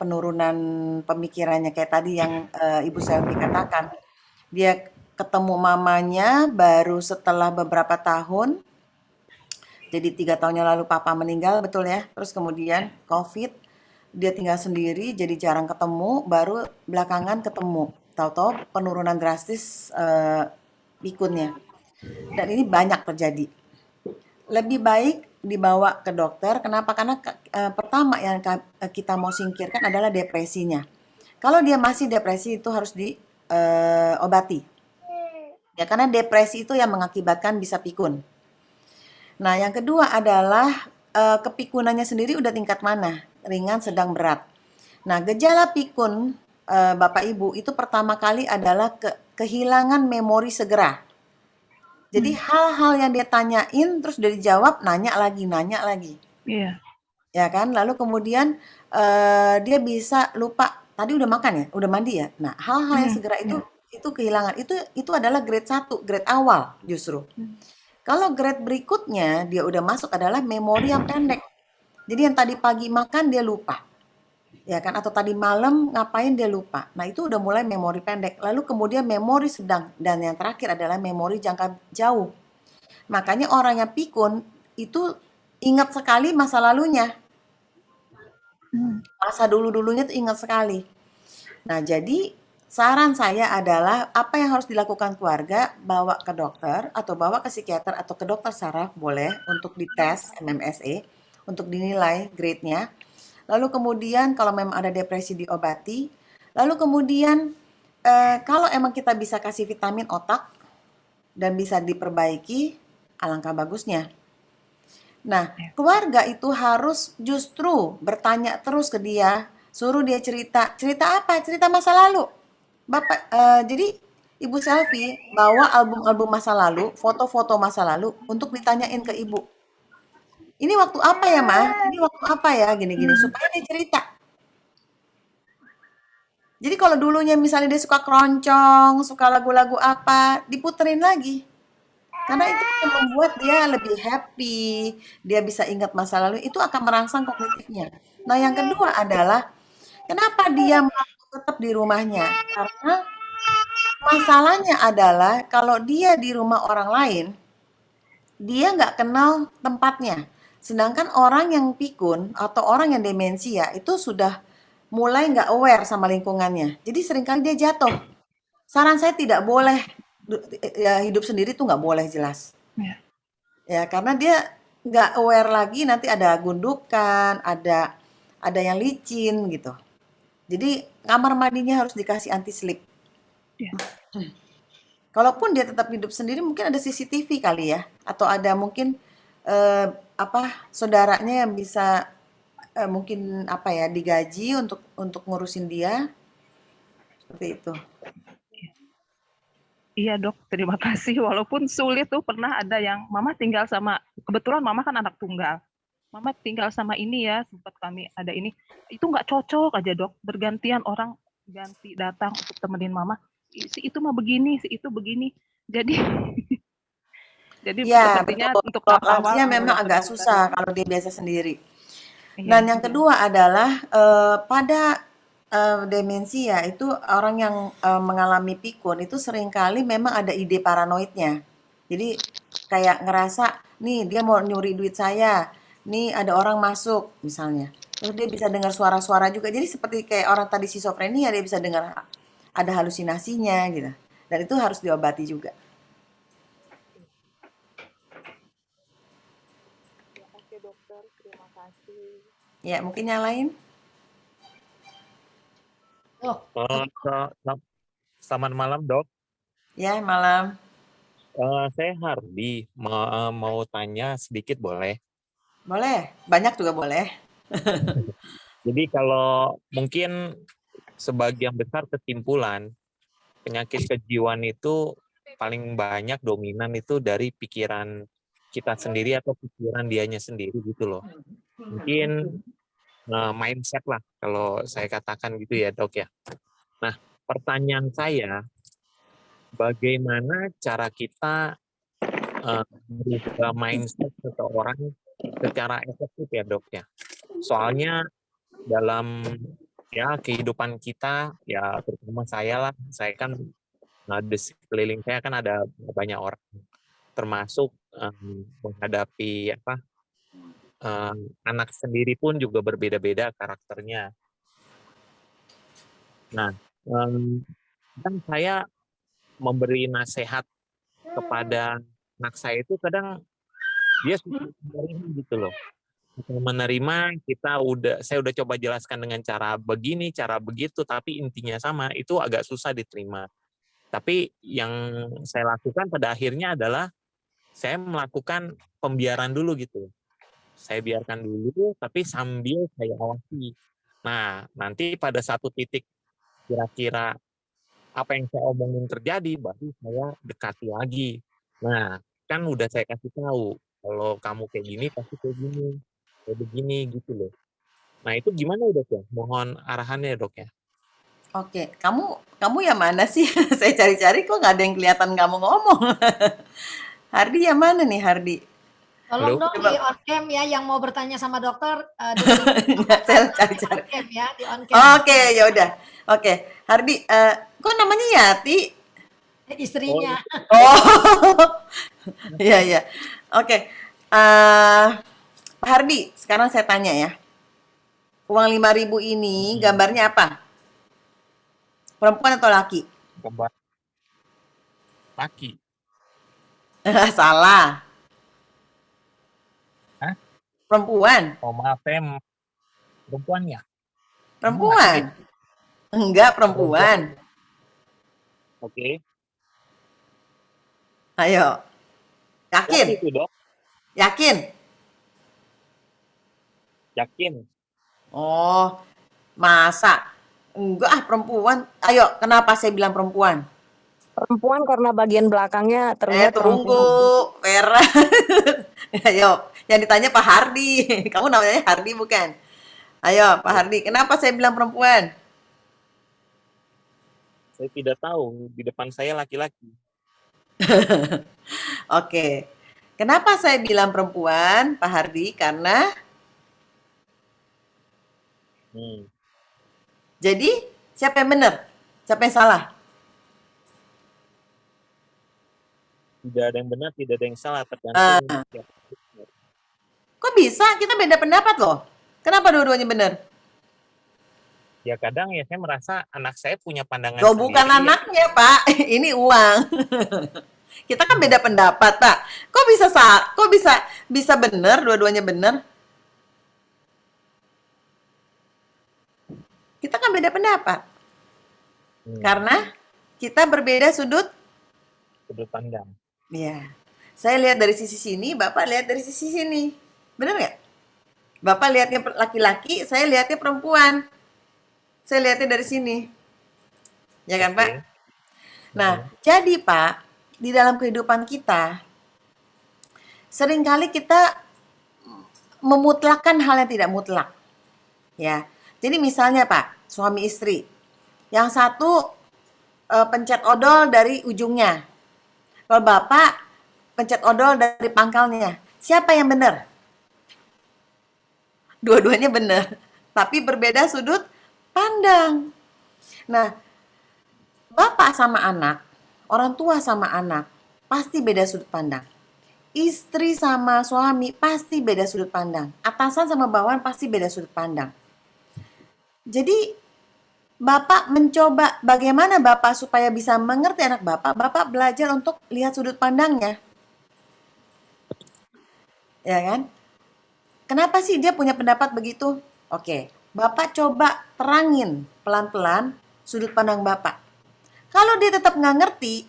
penurunan pemikirannya kayak tadi yang Ibu Selvi katakan. Dia ketemu mamanya baru setelah beberapa tahun. Jadi 3 tahun yang lalu papa meninggal, betul ya. Terus kemudian COVID, dia tinggal sendiri, jadi jarang ketemu. Baru belakangan ketemu. Tahu-tahu penurunan drastis pikunnya. Dan ini banyak terjadi. Lebih baik dibawa ke dokter. Kenapa? Karena pertama yang kita mau singkirkan adalah depresinya. Kalau dia masih depresi itu harus diobati. Ya, karena depresi itu yang mengakibatkan bisa pikun. Nah, yang kedua adalah kepikunannya sendiri udah tingkat mana? Ringan, sedang, berat. Nah, gejala pikun Bapak Ibu itu pertama kali adalah kehilangan memori segera. Jadi hal-hal yang dia tanyain terus udah dijawab, nanya lagi. Iya. Ya kan? Lalu kemudian dia bisa lupa, tadi udah makan ya? Udah mandi ya? Nah, hal-hal yang segera itu kehilangan. Itu adalah grade 1, grade awal justru. Kalau grade berikutnya dia udah masuk adalah memori yang pendek. Jadi yang tadi pagi makan dia lupa. Ya kan? Atau tadi malam ngapain dia lupa. Nah, itu udah mulai memori pendek. Lalu kemudian memori sedang dan yang terakhir adalah memori jangka jauh. Makanya orang yang pikun itu ingat sekali masa lalunya. Masa dulu-dulunya tuh ingat sekali. Nah, jadi Saran saya adalah apa yang harus dilakukan keluarga, bawa ke dokter atau bawa ke psikiater atau ke dokter saraf boleh untuk dites MMSE, untuk dinilai grade-nya. Lalu kemudian kalau memang ada depresi diobati. Lalu kemudian kalau emang kita bisa kasih vitamin otak dan bisa diperbaiki, alangkah bagusnya. Nah, keluarga itu harus justru bertanya terus ke dia, suruh dia cerita. Cerita apa? Cerita masa lalu. Bapak, jadi Ibu Selfie bawa album-album masa lalu, foto-foto masa lalu untuk ditanyain ke ibu. Ini waktu apa ya, Ma? Ini waktu apa ya? Gini-gini supaya dia cerita. Jadi kalau dulunya misalnya dia suka keroncong, suka lagu-lagu apa, diputerin lagi. Karena itu akan membuat dia lebih happy, dia bisa ingat masa lalu, itu akan merangsang kognitifnya. Nah, yang kedua adalah kenapa dia mau tetap di rumahnya? Karena masalahnya adalah kalau dia di rumah orang lain, dia nggak kenal tempatnya. Sedangkan orang yang pikun atau orang yang demensia itu sudah mulai nggak aware sama lingkungannya. Jadi seringkali dia jatuh. Saran saya tidak boleh ya, hidup sendiri tuh nggak boleh jelas. Ya. Ya, karena dia nggak aware lagi nanti ada gundukan, ada yang licin gitu. Jadi kamar mandinya harus dikasih anti slip. Ya. Kalaupun dia tetap hidup sendiri mungkin ada CCTV kali ya, atau ada mungkin saudaranya yang bisa mungkin digaji untuk ngurusin dia seperti itu. Iya dok, terima kasih. Walaupun sulit tuh pernah ada yang mama tinggal sama, kebetulan mama kan anak tunggal. Mama tinggal sama ini ya, sempat kami ada ini. Itu nggak cocok aja dok, bergantian orang ganti datang untuk temenin mama. Si itu mah begini, si itu begini. Jadi jadi Ya, sepertinya betul. untuk Kalau tahap awal lansia bawa memang ke agak dokter susah ya. kalau dia biasa sendiri. Iya, Dan yang kedua adalah pada demensia itu orang yang mengalami pikun itu seringkali memang ada ide paranoidnya. Jadi kayak ngerasa nih dia mau nyuri duit saya, nih ada orang masuk misalnya. Terus dia bisa dengar suara-suara juga. Jadi seperti kayak orang tadi schizophrenia dia bisa dengar ada halusinasinya gitu. Dan itu harus diobati juga. Oke dokter, terima kasih. Ya, mungkin yang lain? Oh, Selamat malam, Dok. Ya, malam. Saya Hardi, mau tanya sedikit boleh? Boleh, banyak juga boleh. Jadi kalau mungkin sebagian besar kesimpulan penyakit kejiwaan itu paling banyak dominan itu dari pikiran kita sendiri atau pikiran dianya sendiri gitu loh. Mungkin mindset lah kalau saya katakan gitu ya, Dok ya. Nah, pertanyaan saya, bagaimana cara kita merubah mindset seseorang secara efektif ya dok ya. Soalnya dalam kehidupan kita ya terutama saya kan di sekeliling saya kan ada banyak orang termasuk menghadapi anak sendiri pun juga berbeda-beda karakternya. Nah, kan saya memberi nasihat kepada anak saya itu kadang dia suka menerima gitu loh. Menerima saya udah coba jelaskan dengan cara begini, cara begitu, tapi intinya sama, itu agak susah diterima. Tapi yang saya lakukan pada akhirnya adalah saya melakukan pembiaran dulu gitu. Saya biarkan dulu, tapi sambil saya awasi. Nah, nanti pada satu titik kira-kira apa yang saya omongin terjadi, baru saya dekati lagi. Nah, kan udah saya kasih tahu, kalau kamu kayak gini, pasti kayak gini, kayak begini gitu loh. Nah, itu gimana dok ya? Mohon arahannya dok ya. Oke, kamu yang mana sih? Saya cari-cari kok nggak ada yang kelihatan kamu ngomong. Hardi yang mana nih Hardi? tolong Halo? dong Coba. di on cam ya yang mau bertanya sama dokter dulu Nggak, saya on cari-cari. cam ya, di on cam. Oke, ya udah. Oke, Hardi, kok namanya Yati? Istrinya. Oh, iya iya. Oke, Pak Hardi, sekarang saya tanya ya. Uang 5.000 ini gambarnya apa? Perempuan atau laki? Kembar laki. Salah. Hah? Perempuan. Oh maaf, saya perempuan ya? Emang laki Perempuan. deh. Enggak, Perempuan. perempuan. Oke. Ayo. Siapa Yakin? itu, Dok? Yakin? Yakin? Oh, masa? Enggak ah, perempuan. Ayo, kenapa saya bilang perempuan? Perempuan karena bagian belakangnya terlihat Tunggu, perempuan. Vera. Ayo, yang ditanya Pak Hardi. Kamu namanya Hardi bukan? Ayo, Pak Hardi. Kenapa saya bilang perempuan? Saya tidak tahu. Di depan saya laki-laki. Oke. Kenapa saya bilang perempuan, Pak Hardi? Karena Hmm. jadi siapa yang benar? Siapa yang salah? Tidak ada yang benar, tidak ada yang salah. Ah. Tergantung siapa. Kok bisa? Kita beda pendapat loh. Kenapa dua-duanya benar? Ya kadang ya saya merasa anak saya punya pandangan Loh, bukan sendiri. anaknya, Pak. Ini uang. Kita kan beda pendapat, Pak. Kok bisa benar, dua-duanya benar? Kita kan beda pendapat. Karena kita berbeda sudut pandang. Iya. Saya lihat dari sisi sini, Bapak lihat dari sisi sini. Benar nggak? Bapak lihatnya laki-laki, saya lihatnya perempuan. Saya lihatnya dari sini. Ya kan, Pak? Nah, jadi Pak, di dalam kehidupan kita, seringkali kita memutlakkan hal yang tidak mutlak. Ya. Jadi misalnya Pak, suami istri. Yang satu pencet odol dari ujungnya. Kalau Bapak pencet odol dari pangkalnya. Siapa yang benar? Dua-duanya benar, tapi berbeda sudut pandang. Nah, Bapak sama anak, orang tua sama anak, pasti beda sudut pandang. Istri sama suami pasti beda sudut pandang. Atasan sama bawahan pasti beda sudut pandang. Jadi, Bapak mencoba bagaimana Bapak supaya bisa mengerti anak Bapak. Bapak belajar untuk lihat sudut pandangnya. Ya kan? Kenapa sih dia punya pendapat begitu? Oke, Bapak coba terangin pelan-pelan sudut pandang Bapak. Kalau dia tetap nggak ngerti,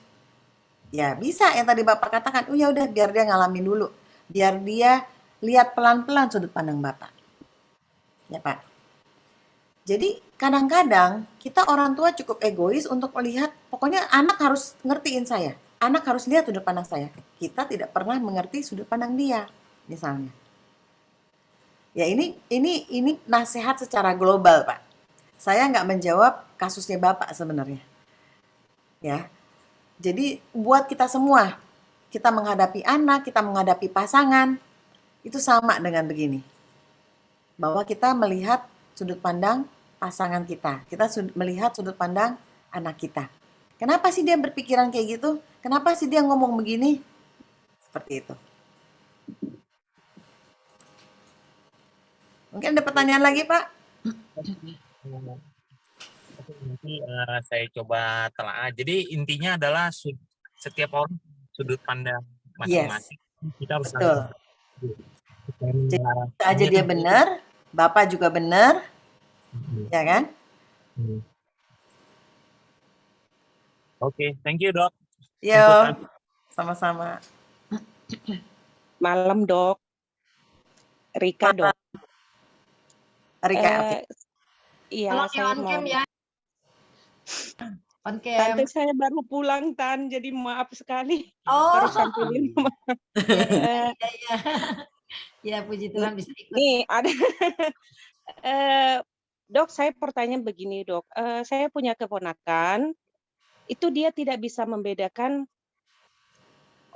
ya bisa yang tadi Bapak katakan, oh ya udah biar dia ngalamin dulu. Biar dia lihat pelan-pelan sudut pandang Bapak. Ya Pak. Jadi kadang-kadang kita orang tua cukup egois untuk melihat, pokoknya anak harus ngertiin saya. Anak harus lihat sudut pandang saya. Kita tidak pernah mengerti sudut pandang dia, misalnya. Ya ini nasihat secara global, Pak. Saya nggak menjawab kasusnya Bapak sebenarnya. Ya. Jadi buat kita semua, kita menghadapi anak, kita menghadapi pasangan, itu sama dengan begini. Bahwa kita melihat sudut pandang pasangan kita. Kita melihat sudut pandang anak kita. Kenapa sih dia berpikiran kayak gitu? Kenapa sih dia ngomong begini? Seperti itu. Mungkin ada pertanyaan lagi, Pak? Nanti saya coba telaah. Jadi intinya adalah setiap orang sudut pandang masing-masing. Yes. Kita harus betul. Jadi aja dia benar, Bapak juga benar, ya kan? Oke, thank you Dok. Yo, sama-sama. Malam Dok. Rika Dok. Rika, oke. Iya, saya on mau. cam ya. On cam. Tante saya baru pulang Tan, jadi maaf sekali. Oh. Baru sampai di rumah. Ya, puji Tuhan bisa ikut. Nih ada. Dok, saya pertanyaan begini Dok. Saya punya keponakan, itu dia tidak bisa membedakan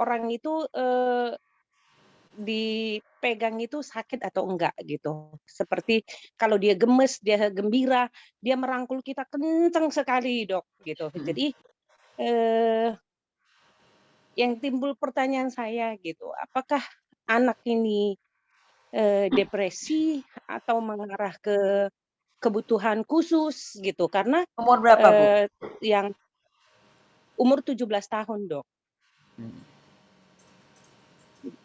orang itu dipegang itu sakit atau enggak gitu. Seperti kalau dia gemes, dia gembira, dia merangkul kita kencang sekali Dok gitu. Jadi yang timbul pertanyaan saya gitu, apakah anak ini depresi atau mengarah ke kebutuhan khusus gitu karena Umur berapa, Bu? yang umur 17 tahun, Dok. Hmm.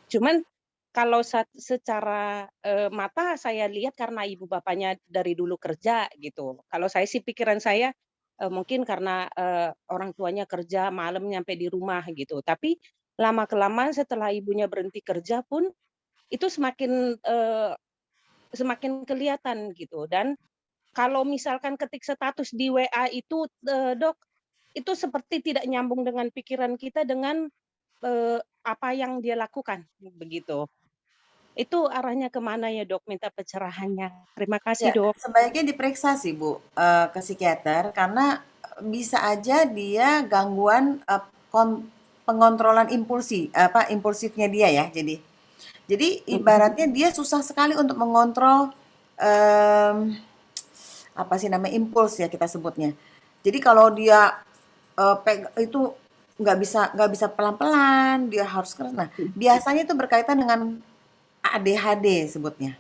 Cuman kalau secara mata saya lihat karena ibu bapaknya dari dulu kerja gitu. Kalau saya sih pikiran saya mungkin karena orang tuanya kerja malam nyampe di rumah gitu. Tapi lama kelamaan setelah ibunya berhenti kerja pun itu semakin kelihatan gitu. Dan kalau misalkan ketik status di WA itu Dok, itu seperti tidak nyambung dengan pikiran kita dengan apa yang dia lakukan begitu. Itu arahnya kemana ya, Dok? Minta pencerahannya. Terima kasih, Ya, Dok. sebaiknya diperiksa sih, Bu, ke psikiater karena bisa aja dia gangguan pengontrolan impulsifnya dia ya. Jadi ibaratnya dia susah sekali untuk mengontrol em, apa sih namanya impuls ya kita sebutnya. Jadi kalau dia itu nggak bisa pelan-pelan, dia harus keras. Nah, biasanya itu berkaitan dengan ADHD sebutnya,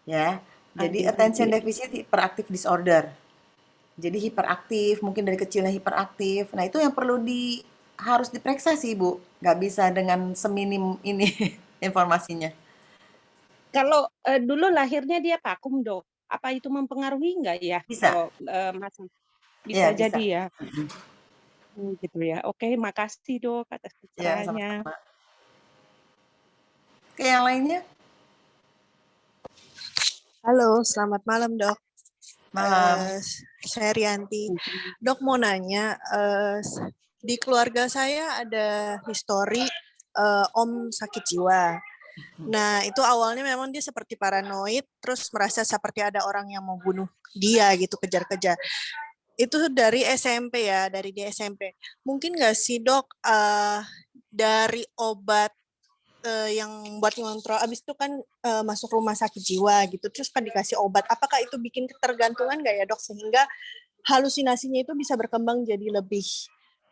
ya. Jadi attention ADHD. deficit hyperactive disorder. Jadi hiperaktif, mungkin dari kecilnya hiperaktif. Nah, itu yang harus diperiksa sih, Bu. Nggak bisa dengan seminim ini informasinya. Kalau dulu lahirnya dia vakum, Dok. Apa itu mempengaruhi nggak ya Bisa, kalau Mas? ya Bisa bisa. jadi ya. Gitu ya. Oke, makasih, Dok, atas Ya, pencerahannya. sama-sama. Oke, yang lainnya? Halo, selamat malam, Dok. Malam. Saya Rianti. Dok mau nanya, di keluarga saya ada histori om sakit jiwa. Nah, itu awalnya memang dia seperti paranoid, terus merasa seperti ada orang yang mau bunuh dia gitu, kejar-kejar. Itu dari SMP ya, dari di SMP. Mungkin nggak sih, Dok, dari obat yang buat ngontrol, abis itu kan masuk rumah sakit jiwa gitu, terus kan dikasih obat, apakah itu bikin ketergantungan nggak ya, Dok, sehingga halusinasinya itu bisa berkembang jadi lebih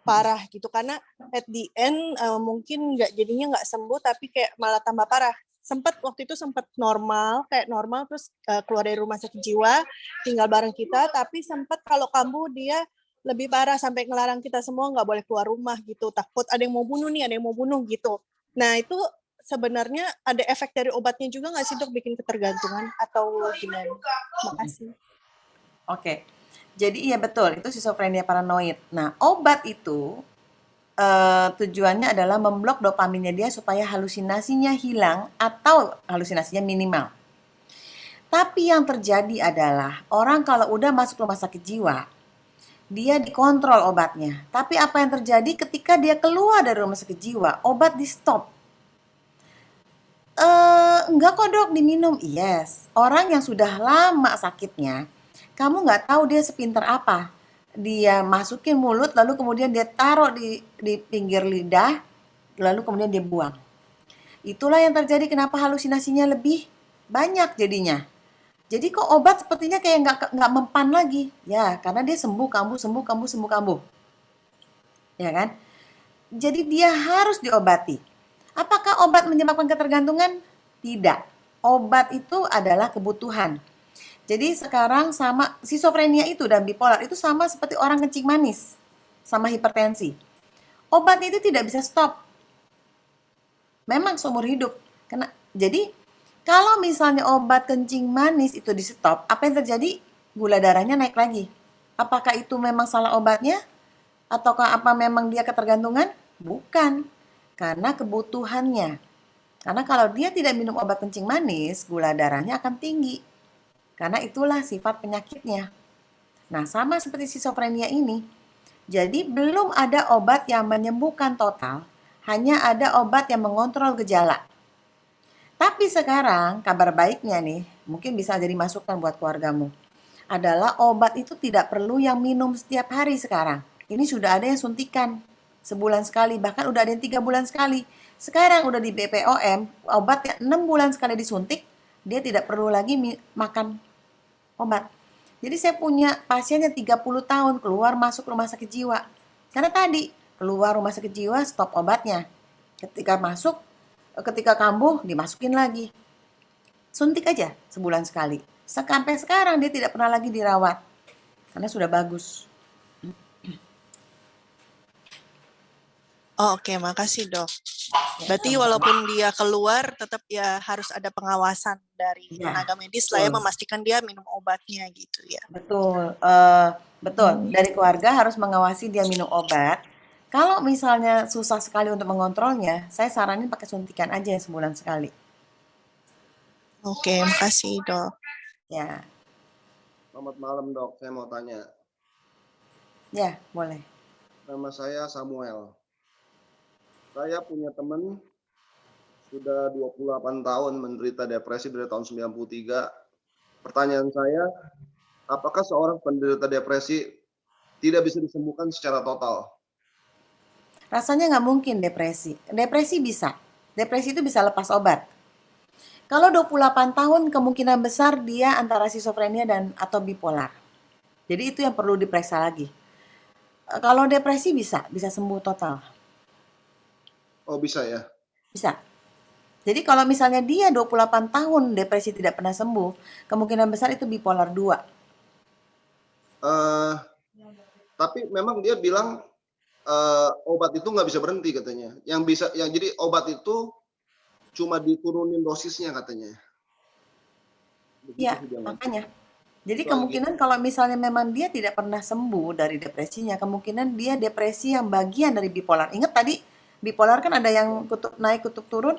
parah gitu, karena at the end mungkin jadinya nggak sembuh tapi kayak malah tambah parah. Waktu itu sempat normal, kayak normal, terus keluar dari rumah sakit jiwa, tinggal bareng kita, tapi sempat kalau kambuh dia lebih parah sampai ngelarang kita semua nggak boleh keluar rumah gitu, takut ada yang mau bunuh nih, ada yang mau bunuh gitu. Nah, itu sebenarnya ada efek dari obatnya juga nggak sih, Dok, bikin ketergantungan atau gimana? Makasih. Oke. Jadi iya betul, itu schizophrenia paranoid. Nah, obat itu tujuannya adalah memblok dopaminnya dia supaya halusinasinya hilang atau halusinasinya minimal. Tapi yang terjadi adalah orang kalau udah masuk rumah sakit jiwa, dia dikontrol obatnya. Tapi apa yang terjadi ketika dia keluar dari rumah sakit jiwa, obat di stop. Enggak kok, Dok, diminum. Yes, orang yang sudah lama sakitnya, kamu nggak tahu dia sepintar apa. Dia masukin mulut, lalu kemudian dia taruh di pinggir lidah, lalu kemudian dia buang. Itulah yang terjadi kenapa halusinasinya lebih banyak jadinya. Jadi kok obat sepertinya kayak nggak mempan lagi. Ya, karena dia sembuh, kambuh, sembuh, kambuh, sembuh, kambuh. Ya kan? Jadi dia harus diobati. Apakah obat menyebabkan ketergantungan? Tidak. Obat itu adalah kebutuhan. Jadi sekarang sama skizofrenia itu dan bipolar itu sama seperti orang kencing manis sama hipertensi. Obatnya itu tidak bisa stop. Memang seumur hidup. Jadi kalau misalnya obat kencing manis itu di stop, apa yang terjadi? Gula darahnya naik lagi. Apakah itu memang salah obatnya? Ataukah apa memang dia ketergantungan? Bukan. Karena kebutuhannya. Karena kalau dia tidak minum obat kencing manis, gula darahnya akan tinggi. Karena itulah sifat penyakitnya. Nah, sama seperti skizofrenia ini. Jadi belum ada obat yang menyembuhkan total, hanya ada obat yang mengontrol gejala. Tapi sekarang kabar baiknya nih, mungkin bisa jadi masukan buat keluargamu. Adalah obat itu tidak perlu yang minum setiap hari sekarang. Ini sudah ada yang suntikan sebulan sekali, bahkan udah ada yang 3 bulan sekali. Sekarang udah di BPOM, obat yang 6 bulan sekali disuntik, dia tidak perlu lagi makan obat. Jadi saya punya pasien yang 30 tahun keluar masuk rumah sakit jiwa. Karena tadi keluar rumah sakit jiwa stop obatnya. Ketika kambuh dimasukin lagi. Suntik aja sebulan sekali. Sampai sekarang dia tidak pernah lagi dirawat karena sudah bagus. Oh, oke, makasih dok. Ya, Berarti sama-sama. walaupun dia keluar, tetap ya harus ada pengawasan dari Iya, tenaga medis lah ya, betul. memastikan dia minum obatnya gitu ya. Betul, betul. Dari keluarga harus mengawasi dia minum obat. Kalau misalnya susah sekali untuk mengontrolnya, saya saranin pakai suntikan aja sebulan sekali. Oke, makasih dok. Ya, Selamat malam dok, saya mau tanya. ya boleh. Nama saya Samuel. Saya punya teman sudah 28 tahun menderita depresi dari tahun 93. Pertanyaan saya, apakah seorang penderita depresi tidak bisa disembuhkan secara total? Rasanya nggak mungkin depresi. Depresi bisa. Depresi itu bisa lepas obat. Kalau 28 tahun kemungkinan besar dia antara skizofrenia dan atau bipolar. Jadi itu yang perlu diperiksa lagi. Kalau depresi bisa sembuh total. Oh bisa ya? Bisa. Jadi kalau misalnya dia 28 tahun depresi tidak pernah sembuh, kemungkinan besar itu bipolar 2. Tapi memang dia bilang obat itu nggak bisa berhenti katanya. Jadi obat itu cuma diturunin dosisnya katanya. Begitu Iya, sih dia ngomong. makanya. Jadi Soal kemungkinan kalau misalnya memang dia tidak pernah sembuh dari depresinya, kemungkinan dia depresi yang bagian dari bipolar. Ingat tadi bipolar kan ada yang kutub naik, kutub turun.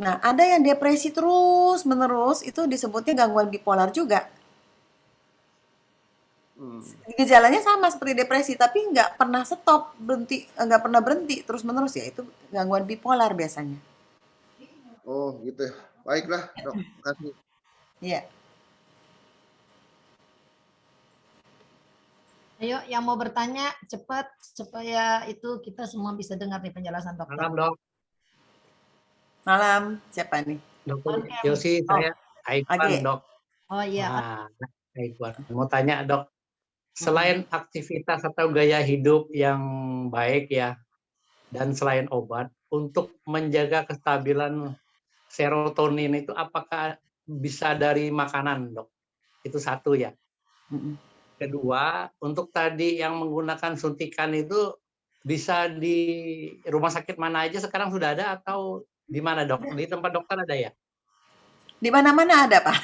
Nah, ada yang depresi terus menerus itu disebutnya gangguan bipolar juga. Gejalanya sama seperti depresi, tapi nggak pernah stop, nggak pernah berhenti terus menerus, ya itu gangguan bipolar biasanya. Oh gitu. Baiklah dok, makasih. Iya. Ayo, yang mau bertanya cepat supaya itu kita semua bisa dengar nih penjelasan dokter. Malam dok, Malam, siapa nih? dokter Oke. Yosi, saya Aikwan Age. dok. Oh iya, Nah, Aikwan. Mau tanya dok, selain aktivitas atau gaya hidup yang baik ya, dan selain obat, untuk menjaga kestabilan serotonin itu apakah bisa dari makanan dok? Itu satu ya. Kedua, untuk tadi yang menggunakan suntikan itu bisa di rumah sakit mana aja sekarang sudah ada atau di mana dok? Di tempat dokter ada ya? Di mana-mana ada, Pak.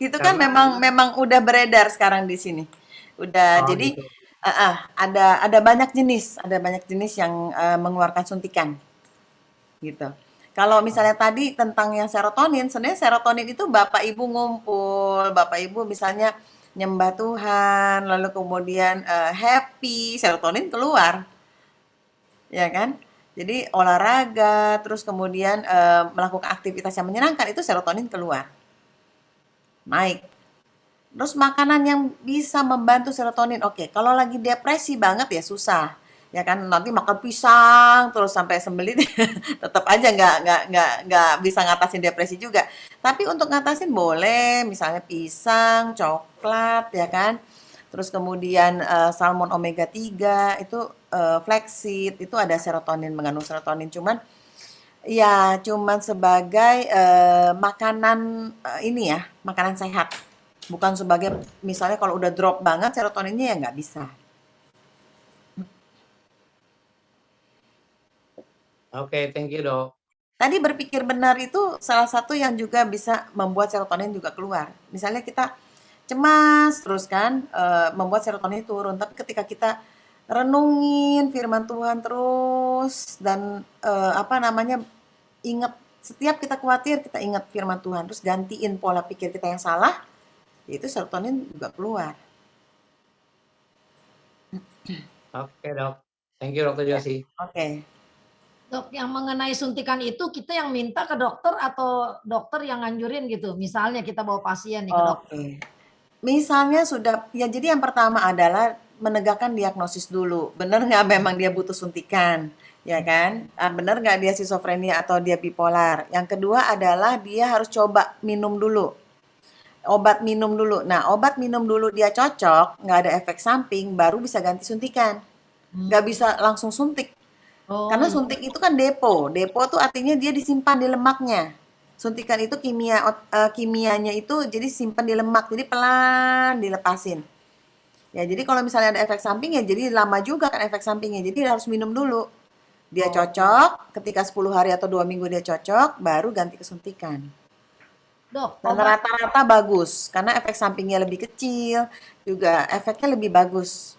Itu kan Karena memang udah beredar sekarang di sini. Udah, Oh, jadi gitu. ada banyak jenis yang mengeluarkan suntikan, gitu. Kalau misalnya tadi tentang yang serotonin, sebenarnya serotonin itu Bapak Ibu ngumpul, Bapak Ibu misalnya nyembah Tuhan, lalu kemudian happy, serotonin keluar, ya kan? Jadi olahraga, terus kemudian melakukan aktivitas yang menyenangkan, itu serotonin keluar, naik. Terus makanan yang bisa membantu serotonin, oke. Kalau lagi depresi banget ya susah, ya kan? Nanti makan pisang terus sampai sembelit, tetap aja nggak bisa ngatasin depresi juga. Tapi untuk ngatasin boleh, misalnya pisang, coklat, ya kan? Terus kemudian salmon omega 3 itu flaxseed itu ada serotonin, mengandung serotonin, cuman sebagai makanan ini ya, makanan sehat. Bukan sebagai misalnya kalau udah drop banget serotoninnya ya nggak bisa. Oke, thank you dok. Tadi berpikir benar itu salah satu yang juga bisa membuat serotonin juga keluar. Misalnya kita cemas terus kan, membuat serotonin turun. Tapi ketika kita renungin firman Tuhan terus dan ingat setiap kita khawatir kita ingat firman Tuhan terus gantiin pola pikir kita yang salah, itu serotonin juga keluar. Oke dok, thank you dokter Yosi. Oke. Dok, yang mengenai suntikan itu kita yang minta ke dokter atau dokter yang nganjurin gitu? Misalnya kita bawa pasien nih ke dokter. Oke. Misalnya sudah, ya jadi yang pertama adalah menegakkan diagnosis dulu. Benar nggak memang dia butuh suntikan, ya kan? Benar nggak dia skizofrenia atau dia bipolar? Yang kedua adalah dia harus coba minum dulu. Obat minum dulu. Nah, obat minum dulu dia cocok, nggak ada efek samping, baru bisa ganti suntikan. Nggak bisa langsung suntik. Oh, Karena suntik itu kan depo. Depo tuh artinya dia disimpan di lemaknya. Suntikan itu kimianya itu jadi simpan di lemak, jadi pelan dilepasin. Ya, jadi kalau misalnya ada efek samping ya jadi lama juga kan efek sampingnya. Jadi harus minum dulu. Dia Oh, cocok, ketika 10 hari atau 2 minggu dia cocok, baru ganti ke suntikan. Dok, Dan obat rata-rata bagus, karena efek sampingnya lebih kecil, juga efeknya lebih bagus,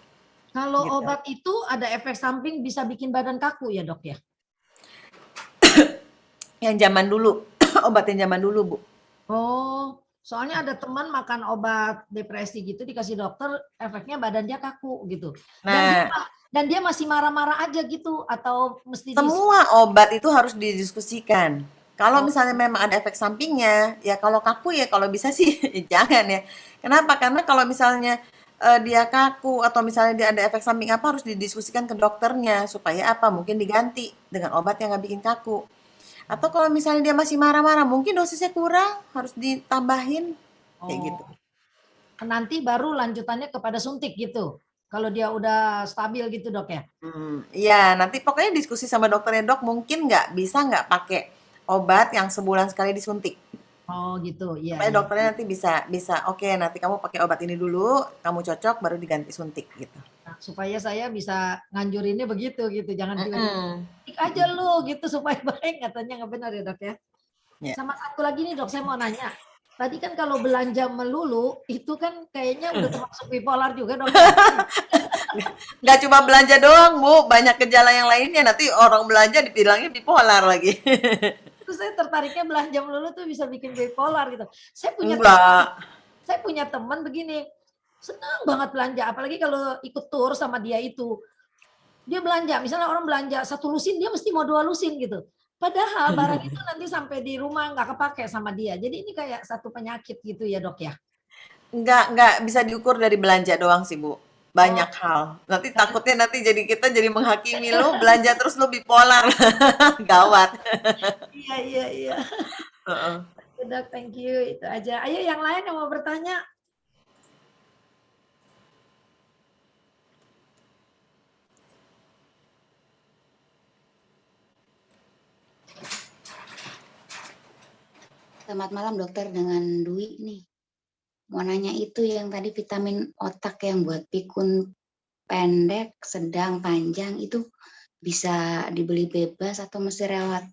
kalau gitu. obat itu ada efek samping bisa bikin badan kaku ya, Dok ya? Yang zaman dulu, obat yang zaman dulu, Bu. Oh, soalnya ada teman makan obat depresi gitu dikasih dokter, efeknya badannya kaku gitu. Nah, Dan dia masih marah-marah aja gitu atau mesti semua obat itu harus didiskusikan. Kalau Oh. misalnya memang ada efek sampingnya, ya kalau kaku ya kalau bisa sih jangan ya. Kenapa? Karena kalau misalnya dia kaku atau misalnya dia ada efek samping apa harus didiskusikan ke dokternya supaya apa? Mungkin diganti dengan obat yang nggak bikin kaku. Atau kalau misalnya dia masih marah-marah, mungkin dosisnya kurang, harus ditambahin kayak gitu. Nanti baru lanjutannya kepada suntik gitu. Kalau dia udah stabil gitu, Dok ya. Iya, nanti pokoknya diskusi sama dokternya, dok, mungkin bisa nggak pakai obat yang sebulan sekali disuntik. Oh gitu, iya. Supaya Iya. dokternya nanti bisa, oke, nanti kamu pakai obat ini dulu, kamu cocok, baru diganti suntik gitu. Nah, supaya saya bisa nganjurinnya begitu gitu, jangan tiba-tiba Mm-mm. suntik aja lu gitu supaya baik, katanya nggak benar ya, Dok ya. Ya. Sama satu lagi nih, Dok, saya mau nanya. Tadi kan kalau belanja melulu itu kan kayaknya udah termasuk bipolar juga, Dok. Nggak cuma belanja doang, Bu, banyak gejala yang lainnya. Nanti orang belanja dibilangnya bipolar lagi. Terus saya tertariknya belanja melulu tuh bisa bikin bipolar gitu. Enggak. Saya punya teman begini, senang banget belanja, apalagi kalau ikut tur sama dia itu. Dia belanja, misalnya orang belanja 1 lusin, dia mesti mau 2 lusin gitu. Padahal barang itu nanti sampai di rumah nggak kepake sama dia. Jadi ini kayak satu penyakit gitu ya, Dok ya. Nggak bisa diukur dari belanja doang sih, Bu. Banyak hal. Nanti takutnya kita jadi menghakimi lu belanja terus lu bipolar. Gawat. Iya. Heeh. Dok, thank you. Itu aja. Ayo yang lain yang mau bertanya. Selamat malam dokter, dengan Dwi nih. Mau nanya itu yang tadi vitamin otak yang buat pikun pendek, sedang, panjang itu bisa dibeli bebas atau mesti lewat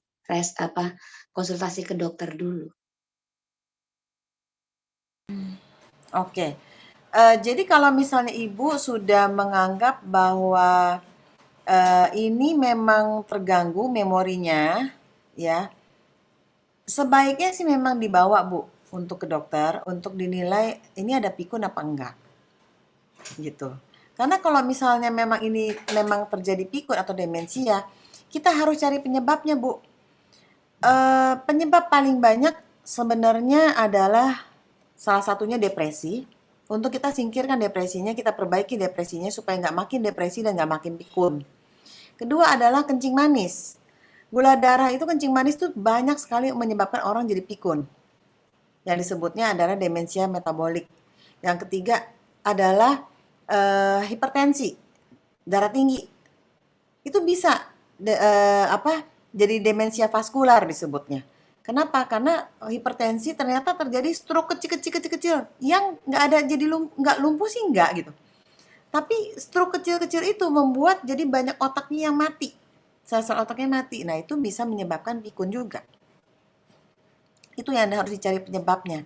konsultasi ke dokter dulu? Oke. Jadi kalau misalnya Ibu sudah menganggap bahwa ini memang terganggu memorinya, ya, sebaiknya sih memang dibawa, Bu, untuk ke dokter untuk dinilai ini ada pikun apa enggak. Gitu. Karena kalau misalnya memang ini memang terjadi pikun atau demensia, kita harus cari penyebabnya, Bu. Penyebab paling banyak sebenarnya adalah salah satunya depresi. Untuk kita singkirkan depresinya, kita perbaiki depresinya supaya nggak makin depresi dan nggak makin pikun. Kedua adalah kencing manis. Gula darah itu kencing manis tuh banyak sekali menyebabkan orang jadi pikun. Yang disebutnya adalah demensia metabolik. Yang ketiga adalah hipertensi, darah tinggi. Itu bisa jadi demensia vaskular disebutnya. Kenapa? Karena hipertensi ternyata terjadi stroke kecil-kecil yang nggak ada jadi nggak lumpuh sih nggak gitu. Tapi stroke kecil-kecil itu membuat jadi banyak otaknya yang mati. Sel-sel otaknya mati. Nah, itu bisa menyebabkan pikun juga. Itu yang harus dicari penyebabnya.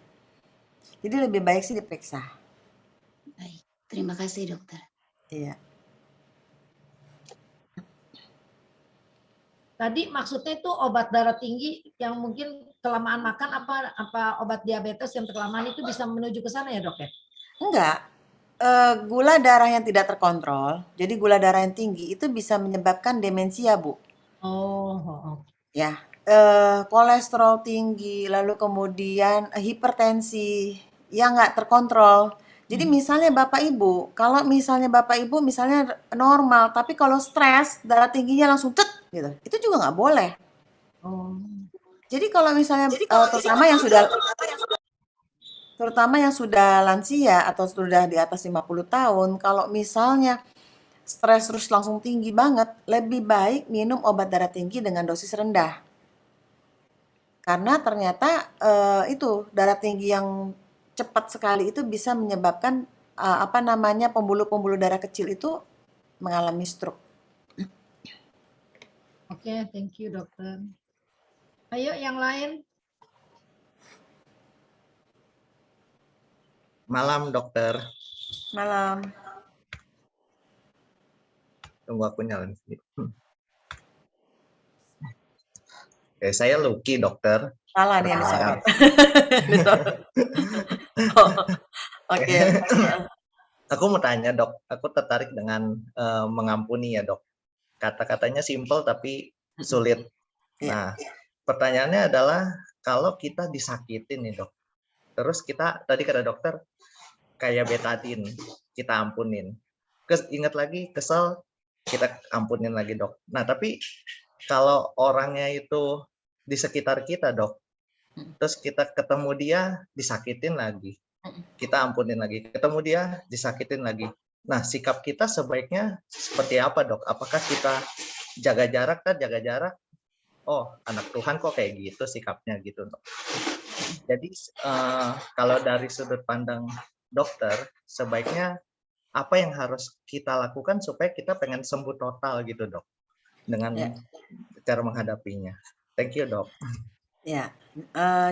Jadi lebih baik sih diperiksa. Baik, terima kasih dokter. Iya. Tadi maksudnya itu obat darah tinggi yang mungkin kelamaan makan apa obat diabetes yang kelamaan itu bisa menuju ke sana ya, Dok ya? Enggak. Gula darah yang tidak terkontrol, jadi gula darah yang tinggi itu bisa menyebabkan demensia, Bu. Oh. Ya, kolesterol tinggi, lalu kemudian hipertensi yang nggak terkontrol. Jadi misalnya Bapak Ibu, kalau misalnya Bapak Ibu misalnya normal, tapi kalau stres darah tingginya langsung gitu, itu juga nggak boleh. Oh. Jadi kalau misalnya terutama yang sudah lansia atau sudah di atas 50 tahun, kalau misalnya stres terus langsung tinggi banget, lebih baik minum obat darah tinggi dengan dosis rendah. Karena ternyata itu darah tinggi yang cepat sekali itu bisa menyebabkan apa namanya pembuluh-pembuluh darah kecil itu mengalami stroke. Oke, thank you dokter. Ayo yang lain. Malam dokter. Malam. Tunggu aku nyalain sedikit. Oke, saya Lucky dokter. Salah nih yang disorot. Oke. Aku mau tanya dok, aku tertarik dengan mengampuni ya dok. Kata-katanya simple tapi sulit. Nah, pertanyaannya adalah kalau kita disakitin nih dok, terus kita tadi kata dokter kayak betadin, kita ampunin. Ingat lagi kesel, kita ampunin lagi dok. Nah tapi kalau orangnya itu di sekitar kita dok, terus kita ketemu dia disakitin lagi, kita ampunin lagi, ketemu dia disakitin lagi. Nah sikap kita sebaiknya seperti apa dok? Apakah kita jaga jarak kan? Jaga jarak, oh anak Tuhan kok kayak gitu sikapnya gitu dok. Jadi kalau dari sudut pandang dokter, sebaiknya apa yang harus kita lakukan supaya kita pengen sembuh total gitu dok, dengan cara menghadapinya. Thank you dok. Ya,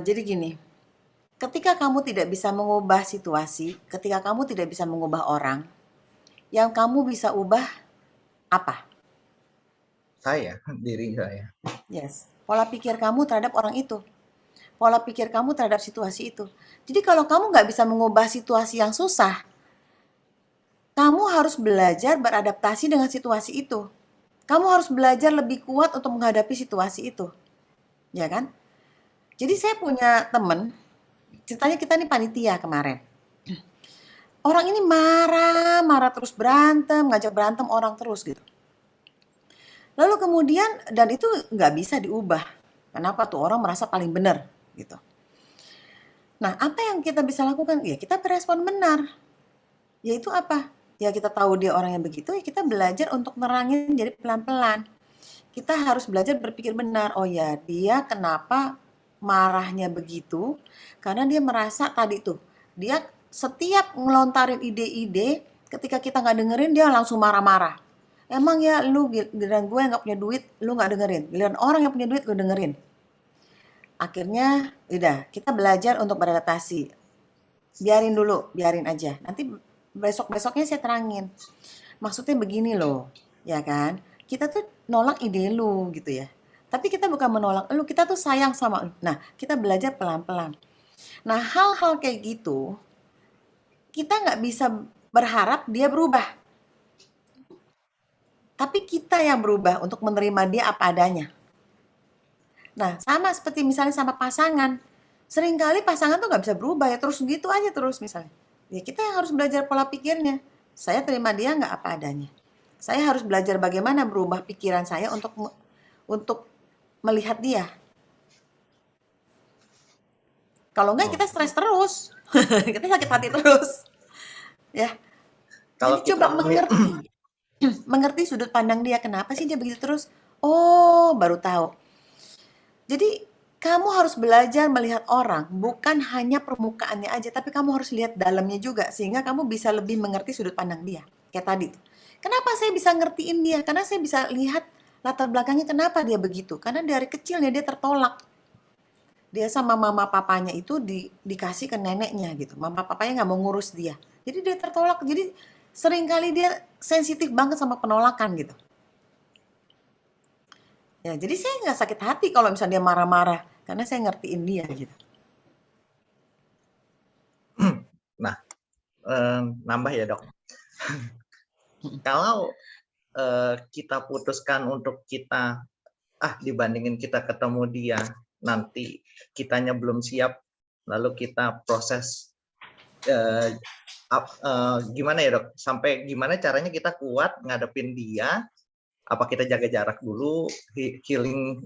jadi gini, ketika kamu tidak bisa mengubah situasi, ketika kamu tidak bisa mengubah orang, yang kamu bisa ubah apa? Saya, diri saya. Yes, pola pikir kamu terhadap orang itu. Pola pikir kamu terhadap situasi itu. Jadi kalau kamu nggak bisa mengubah situasi yang susah, kamu harus belajar beradaptasi dengan situasi itu. Kamu harus belajar lebih kuat untuk menghadapi situasi itu. Ya kan? Jadi saya punya temen, ceritanya kita nih panitia kemarin. Orang ini marah terus berantem, ngajak berantem orang terus gitu. Lalu kemudian, dan itu nggak bisa diubah. Kenapa tuh orang merasa paling benar gitu. Nah, apa yang kita bisa lakukan? Ya kita berespon benar. Yaitu apa? Ya kita tahu dia orang yang begitu, ya kita belajar untuk nerangin jadi pelan-pelan. Kita harus belajar berpikir benar. Oh ya, dia kenapa marahnya begitu? Karena dia merasa tadi tuh, dia setiap ngelontarin ide-ide, ketika kita nggak dengerin, dia langsung marah-marah. Emang ya lu giliran gue nggak punya duit, lu nggak dengerin. Giliran orang yang punya duit, lu dengerin. Akhirnya, udah, kita belajar untuk beradaptasi. Biarin dulu, biarin aja. Nanti besok-besoknya saya terangin. Maksudnya begini loh, ya kan? Kita tuh nolak ide lu gitu ya. Tapi kita bukan menolak lu, kita tuh sayang sama lu. Nah, kita belajar pelan-pelan. Nah, hal-hal kayak gitu, kita nggak bisa berharap dia berubah. Tapi kita yang berubah untuk menerima dia apa adanya. Nah, sama seperti misalnya sama pasangan. Seringkali pasangan tuh nggak bisa berubah ya, terus gitu aja terus misalnya. Ya kita yang harus belajar pola pikirnya. Saya terima dia nggak apa adanya. Saya harus belajar bagaimana berubah pikiran saya untuk melihat dia. Kalau enggak kita stres terus. Kita sakit hati terus. Ya. Kalau jadi coba mengerti sudut pandang dia. Kenapa sih dia begitu terus? Oh, baru tahu. Jadi kamu harus belajar melihat orang, bukan hanya permukaannya aja, tapi kamu harus lihat dalamnya juga, sehingga kamu bisa lebih mengerti sudut pandang dia. Kayak tadi tuh. Kenapa saya bisa ngertiin dia? Karena saya bisa lihat latar belakangnya kenapa dia begitu. Karena dari kecilnya dia tertolak. Dia sama mama papanya itu dikasih ke neneknya gitu. Mama papanya nggak mau ngurus dia. Jadi dia tertolak. Jadi seringkali dia sensitif banget sama penolakan gitu. Ya, jadi saya nggak sakit hati kalau misalnya dia marah-marah, karena saya ngertiin dia gitu. Nah, nambah ya dok. Kalau kita putuskan untuk kita, dibandingin kita ketemu dia, nanti kitanya belum siap, lalu kita proses gimana ya dok? Sampai gimana caranya kita kuat ngadepin dia? Apa kita jaga jarak dulu, healing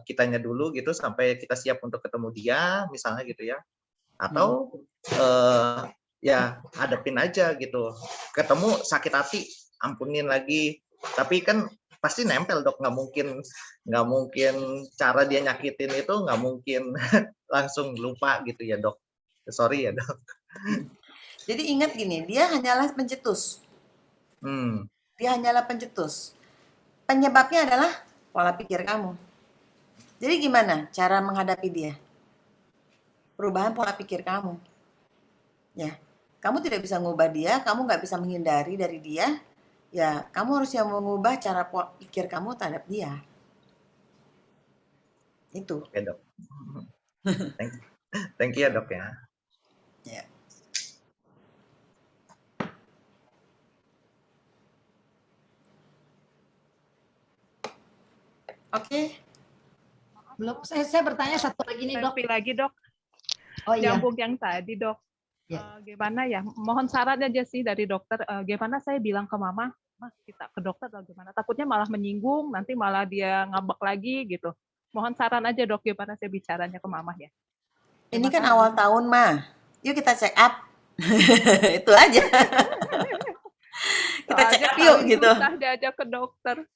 kitanya dulu gitu sampai kita siap untuk ketemu dia misalnya gitu ya, atau ya hadapin aja gitu, ketemu sakit hati ampunin lagi, tapi kan pasti nempel dok, nggak mungkin cara dia nyakitin itu nggak mungkin langsung lupa gitu ya dok. Sorry ya dok. Jadi ingat gini, dia hanyalah pencetus. Dia hanyalah pencetus. Penyebabnya adalah pola pikir kamu. Jadi gimana cara menghadapi dia? Perubahan pola pikir kamu. Ya, kamu tidak bisa mengubah dia, kamu nggak bisa menghindari dari dia. Ya, kamu harus yang mengubah cara pola pikir kamu terhadap dia. Itu. Oke dok. Thank you ya dok ya. Ya. Oke. Belum, saya bertanya satu lagi nih dok. Lagi dok. Oh iya. Nyambung yang tadi dok. Ya. Gimana ya? Mohon saran aja sih dari dokter. Gimana saya bilang ke mama, mas kita ke dokter atau gimana? Takutnya malah menyinggung, nanti malah dia ngambek lagi gitu. Mohon saran aja dok, gimana saya bicaranya ke mama ya? Ini kan awal tahun mah. Yuk kita check up. Itu aja. Kita check up yuk gitu. Susah diajak ke dokter.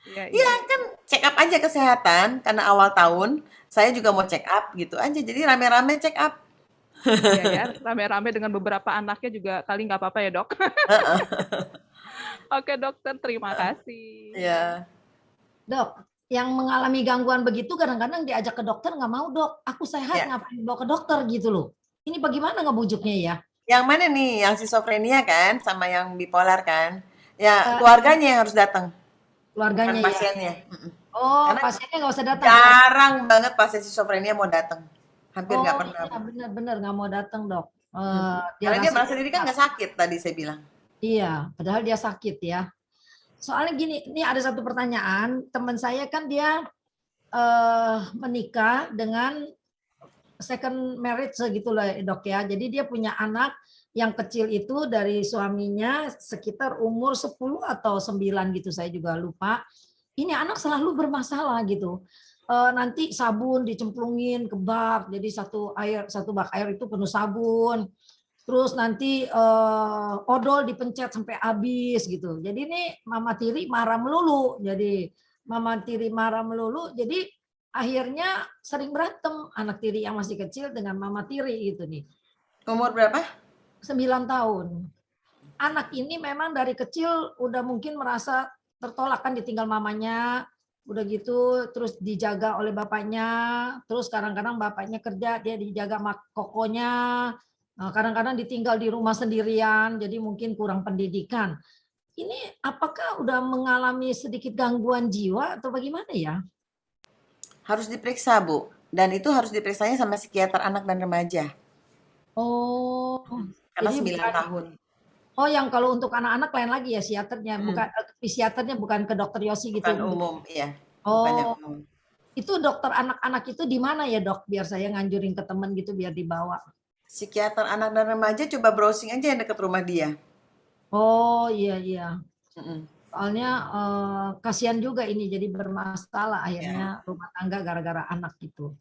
Iya kan check up aja kesehatan karena awal tahun saya juga mau check up gitu aja, jadi rame-rame check up. Iya ya, rame-rame dengan beberapa anaknya juga kali nggak apa-apa ya dok. Oke dokter, terima kasih. Iya. Dok, yang mengalami gangguan begitu kadang-kadang diajak ke dokter nggak mau dok, aku sehat ngapain bawa ke dokter gitu loh. Ini bagaimana ngebujuknya ya? Yang mana nih, yang schizophrenia kan sama yang bipolar kan? Ya keluarganya yang harus datang. Keluarganya bukan pasiennya. Oh, karena pasiennya nggak usah datang. Jarang banget pasien schizophrenia mau datang. Hampir nggak pernah. Iya, benar-benar nggak mau datang dok. Karena dia merasa diri kan nggak sakit tadi saya bilang. Iya, padahal dia sakit ya. Soalnya gini, ini ada satu pertanyaan. Teman saya kan dia menikah dengan second marriage segitu lah dok ya. Jadi dia punya anak yang kecil itu dari suaminya sekitar umur 10 atau 9 gitu, saya juga lupa. Ini anak selalu bermasalah gitu. Nanti sabun dicemplungin ke bak, jadi satu bak air itu penuh sabun. Terus nanti odol dipencet sampai habis gitu. Jadi ini Mama Tiri marah melulu. Jadi akhirnya sering berantem anak Tiri yang masih kecil dengan Mama Tiri gitu nih. Umur berapa? 9 tahun. Anak ini memang dari kecil udah mungkin merasa tertolak kan, ditinggal mamanya, udah gitu terus dijaga oleh bapaknya, terus kadang-kadang bapaknya kerja, dia dijaga sama kokonya, kadang-kadang ditinggal di rumah sendirian, jadi mungkin kurang pendidikan. Ini apakah udah mengalami sedikit gangguan jiwa atau bagaimana ya? Harus diperiksa Bu, dan itu harus diperiksanya sama psikiater anak dan remaja. Oh, karena jadi 9 tahun. Oh, yang kalau untuk anak-anak lain lagi ya psikiaternya, bukan psikiaternya, bukan ke dokter Yosi gitu. Bukan umum, iya. Oh, itu dokter anak-anak itu di mana ya dok? Biar saya nganjurin ke temen gitu biar dibawa. Psikiater anak dan remaja coba browsing aja yang dekat rumah dia. Oh iya. Soalnya kasihan juga ini jadi bermasalah akhirnya rumah tangga gara-gara anak gitu.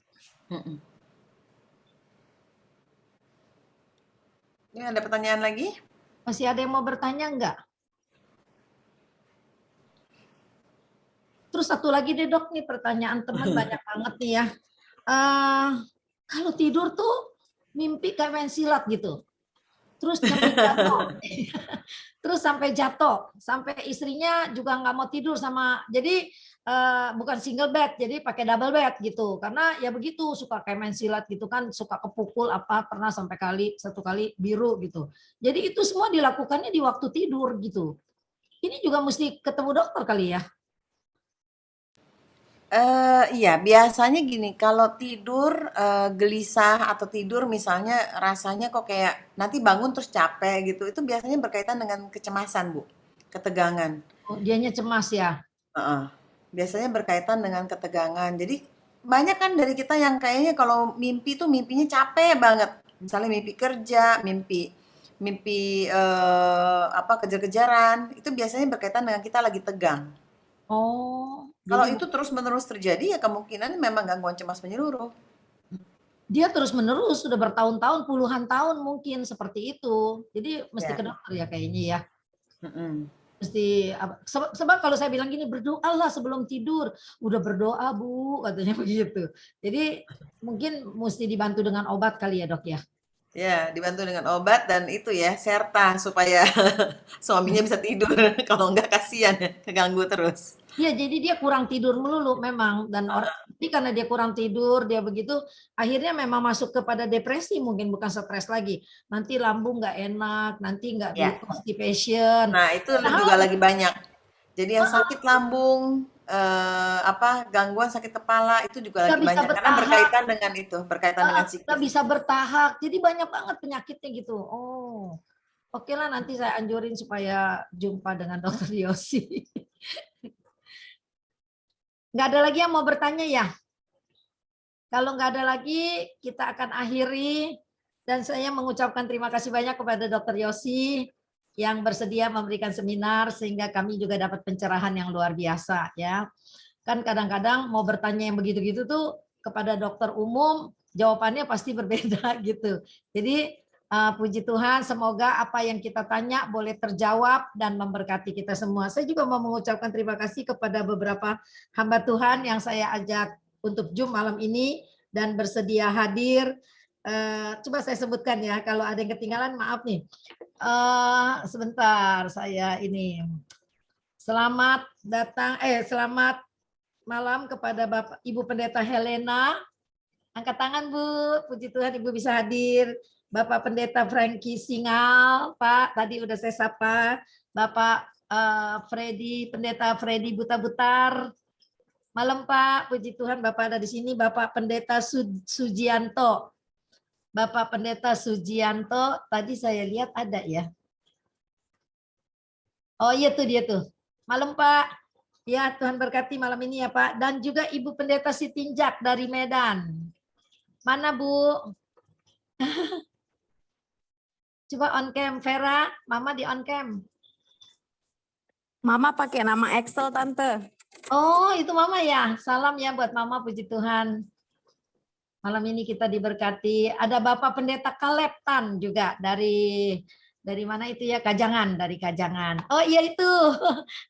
Ini ada pertanyaan lagi? Masih ada yang mau bertanya enggak? Terus satu lagi deh dok, nih pertanyaan teman banyak banget nih ya. Kalau tidur tuh mimpi kayak main silat gitu. Terus sampai jatuh. Terus sampai jatuh. Sampai istrinya juga nggak mau tidur sama. Jadi bukan single bed, jadi pakai double bed gitu. Karena ya begitu, suka kayak main silat gitu kan, suka kepukul apa, pernah sampai satu kali biru gitu. Jadi itu semua dilakukannya di waktu tidur gitu. Ini juga mesti ketemu dokter kali ya? Iya, biasanya gini, kalau tidur gelisah atau tidur misalnya rasanya kok kayak nanti bangun terus capek gitu, itu biasanya berkaitan dengan kecemasan Bu, ketegangan. Oh, dianya cemas ya? Biasanya berkaitan dengan ketegangan. Jadi banyak kan dari kita yang kayaknya kalau mimpi tuh mimpinya capek banget. Misalnya mimpi kerja, mimpi kejar-kejaran, itu biasanya berkaitan dengan kita lagi tegang. Oh. Kalau itu terus-menerus terjadi ya kemungkinan memang gangguan cemas menyeluruh. Dia terus-menerus sudah bertahun-tahun, puluhan tahun mungkin seperti itu. Jadi mesti ke dokter ya kayaknya ya. Mesti sebab kalau saya bilang gini, berdoalah sebelum tidur. Udah berdoa, Bu, katanya begitu. Jadi mungkin mesti dibantu dengan obat kali ya, Dok ya. Ya, dibantu dengan obat dan itu ya, serta supaya suaminya bisa tidur. Kalau enggak kasihan ya, keganggu terus. Iya, jadi dia kurang tidur melulu memang, dan tapi karena dia kurang tidur, dia begitu, akhirnya memang masuk kepada depresi, mungkin bukan stres lagi. Nanti lambung nggak enak, nanti nggak Ya. constipation. Nah, itu juga lagi banyak. Jadi yang sakit lambung, gangguan sakit kepala itu juga lagi Nggak bisa banyak karena bertahap. berkaitan dengan itu, berkaitan dengan Nggak psikis. bisa bertahap, jadi banyak banget penyakitnya gitu. Oh, oke lah, nanti saya anjurin supaya jumpa dengan Dokter Yosi. Nggak ada lagi yang mau bertanya ya? Kalau nggak ada lagi, kita akan akhiri. Dan saya mengucapkan terima kasih banyak kepada Dokter Yosi yang bersedia memberikan seminar sehingga kami juga dapat pencerahan yang luar biasa ya. Kan kadang-kadang mau bertanya yang begitu-gitu tuh kepada dokter umum, jawabannya pasti berbeda gitu. Jadi puji Tuhan, semoga apa yang kita tanya boleh terjawab dan memberkati kita semua. Saya juga mau mengucapkan terima kasih kepada beberapa hamba Tuhan yang saya ajak untuk Zoom malam ini dan bersedia hadir. Coba saya sebutkan ya, kalau ada yang ketinggalan maaf nih. Sebentar, saya ini. Selamat datang, selamat malam kepada Bapak Ibu Pendeta Helena. Angkat tangan Bu, puji Tuhan Ibu bisa hadir. Bapak Pendeta Frankie Singal, Pak, tadi udah saya sapa. Bapak Pendeta Freddy Buta-Butar. Malam Pak, puji Tuhan Bapak ada di sini. Bapak Pendeta Sujianto. Bapak Pendeta Sujianto, tadi saya lihat ada ya. Oh iya tuh dia tuh. Malam Pak. Ya, Tuhan berkati malam ini ya Pak. Dan juga Ibu Pendeta Sitinjak dari Medan. Mana Bu? Coba on cam, Vera. Mama di on cam. Mama pakai nama Excel, Tante. Oh, itu Mama ya. Salam ya buat Mama, puji Tuhan. Malam ini kita diberkati. Ada Bapak Pendeta Kaleptan juga dari mana itu ya? Kajangan, dari Kajangan. Oh iya itu.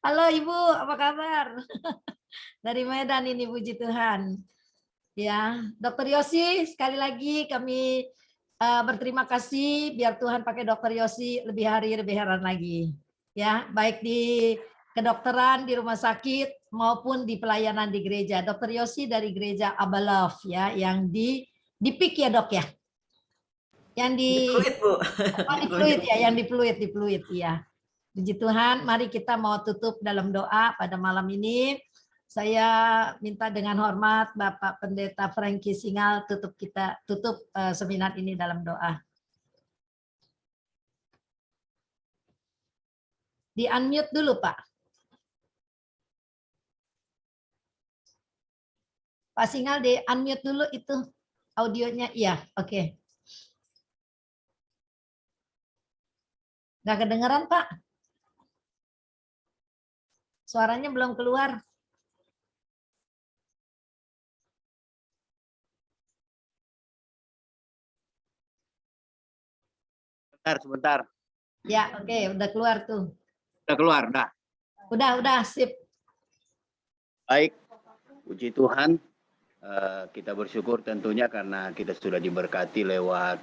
Halo Ibu, apa kabar? Dari Medan ini, puji Tuhan. Ya, Dokter Yosi, sekali lagi kami berterima kasih. Biar Tuhan pakai Dokter Yosi lebih hari lebih heran lagi. Ya, baik di kedokteran di rumah sakit maupun di pelayanan di gereja. Dokter Yosi dari gereja Abalov ya, yang di PIK ya Dok ya. Yang di Fluid, Bu. di Fluid ya, yang di Fluid ya. Puji Tuhan, mari kita mau tutup dalam doa pada malam ini. Saya minta dengan hormat Bapak Pendeta Frankie Singal tutup seminar ini dalam doa. Di unmute dulu Pak. Pak Singal di unmute dulu itu audionya, iya, oke. Nggak kedengeran Pak? Suaranya belum keluar. Sebentar. Ya, oke, udah keluar tuh. Udah keluar, dah. Udah, sip. Baik, puji Tuhan. Kita bersyukur tentunya karena kita sudah diberkati lewat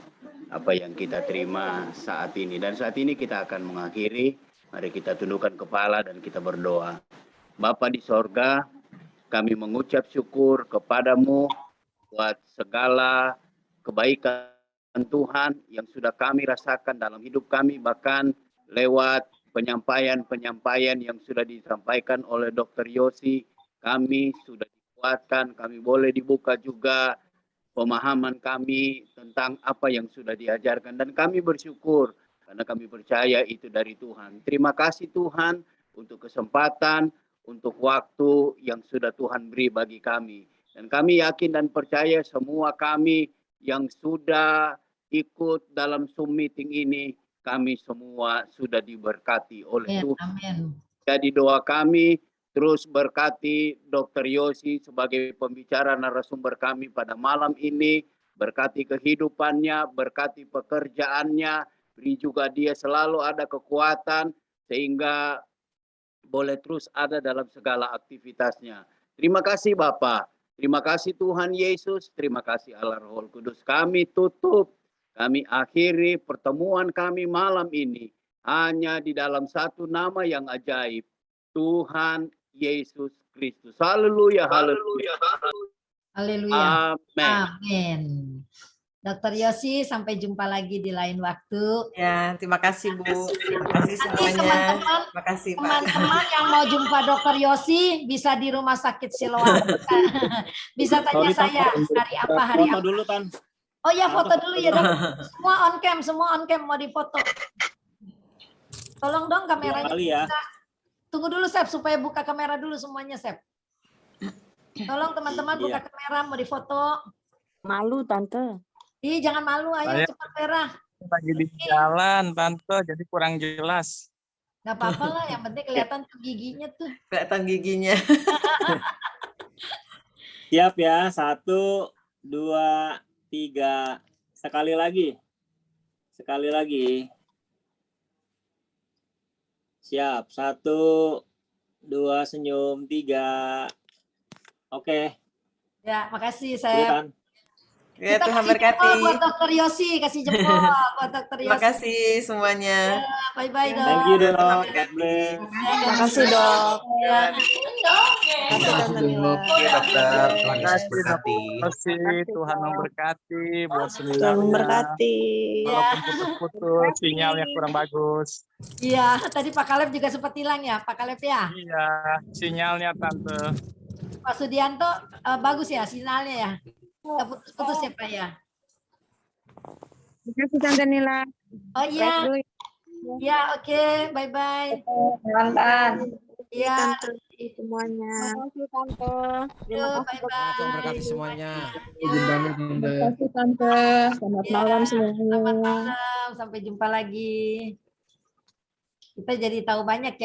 apa yang kita terima saat ini. Dan saat ini kita akan mengakhiri. Mari kita tundukkan kepala dan kita berdoa. Bapa di sorga, kami mengucap syukur kepadamu buat segala kebaikan Tuhan yang sudah kami rasakan dalam hidup kami, bahkan lewat penyampaian yang sudah disampaikan oleh Dr. Yosi, kami sudah dikuatkan, kami boleh dibuka juga pemahaman kami tentang apa yang sudah diajarkan, dan kami bersyukur karena kami percaya itu dari Tuhan. Terima kasih Tuhan untuk kesempatan, untuk waktu yang sudah Tuhan beri bagi kami, dan kami yakin dan percaya semua kami yang sudah ikut dalam Zoom meeting ini, kami semua sudah diberkati oleh Tuhan. Amin. Jadi doa kami, terus berkati Dr. Yosi sebagai pembicara narasumber kami pada malam ini, berkati kehidupannya, berkati pekerjaannya, beri juga dia selalu ada kekuatan, sehingga boleh terus ada dalam segala aktivitasnya. Terima kasih Bapak. Terima kasih Tuhan Yesus. Terima kasih Allah Roh Kudus. Kami tutup, kami akhiri pertemuan kami malam ini hanya di dalam satu nama yang ajaib. Tuhan Yesus Kristus. Haleluya, haleluya. Haleluya. Amin. Amin. Dr. Yosi, sampai jumpa lagi di lain waktu. Ya, terima kasih Bu. Terima kasih Nanti semuanya. teman-teman, Terima kasih Pak. teman-teman yang mau jumpa Dr. Yosi bisa di Rumah Sakit Siloam. Bisa tanya saya hari apa. Foto dulu, Tan. Oh ya, foto dulu ya, Dok. Semua on cam mau difoto. Tolong dong kameranya. Kali ya. Tunggu dulu, Sep, supaya buka kamera dulu semuanya, Sep. Tolong teman-teman buka kamera, mau difoto. Malu, Tante. Ih, jangan malu, ayo Saya- cepat Vera. Lagi di jalan, Tante, jadi kurang jelas. Gak apa-apa lah, yang penting kelihatan tuh giginya tuh. Kelihatan giginya. Siap ya. 1, 2, 3. Sekali lagi. Sekali lagi. Siap. 1, 2, senyum. 3. Oke. Ya, makasih Dulu, saya. Tan. Ya, Kita Tuhan kasih berkati. jempol buat Dr. Yosi, kasih jempol buat Dr. Terima Yosi. kasih semuanya. Bye-bye, Dok. Thank you, Tuhan Dok. God berkati. bless. Terima kasih, Dok. Ya. Terima kasih, Tante Nila. Iya dokter, Tuhan Yesus Terima berkati. kasih, Tuhan memberkati buat Tuhan semuanya. memberkati. Walaupun putus-putus, sinyalnya kurang bagus. Iya, tadi Pak Kaleb juga sempat hilang ya, Pak Kaleb ya. Iya, sinyalnya Tante. Pak Sudianto bagus ya sinyalnya ya. Nggak putus-putus ya Pak ya. Terima kasih Tante Nila. Oh iya, Baik dulu. ya oke, bye-bye. Iya, Tante semuanya. Terima kasih Tante. Terima yuk, kasih bye-bye. Tuhan berkati semuanya. Terima kasih Tante. Selamat Ya, malam selamat semuanya. malam, sampai jumpa lagi. Kita jadi tahu banyak ya.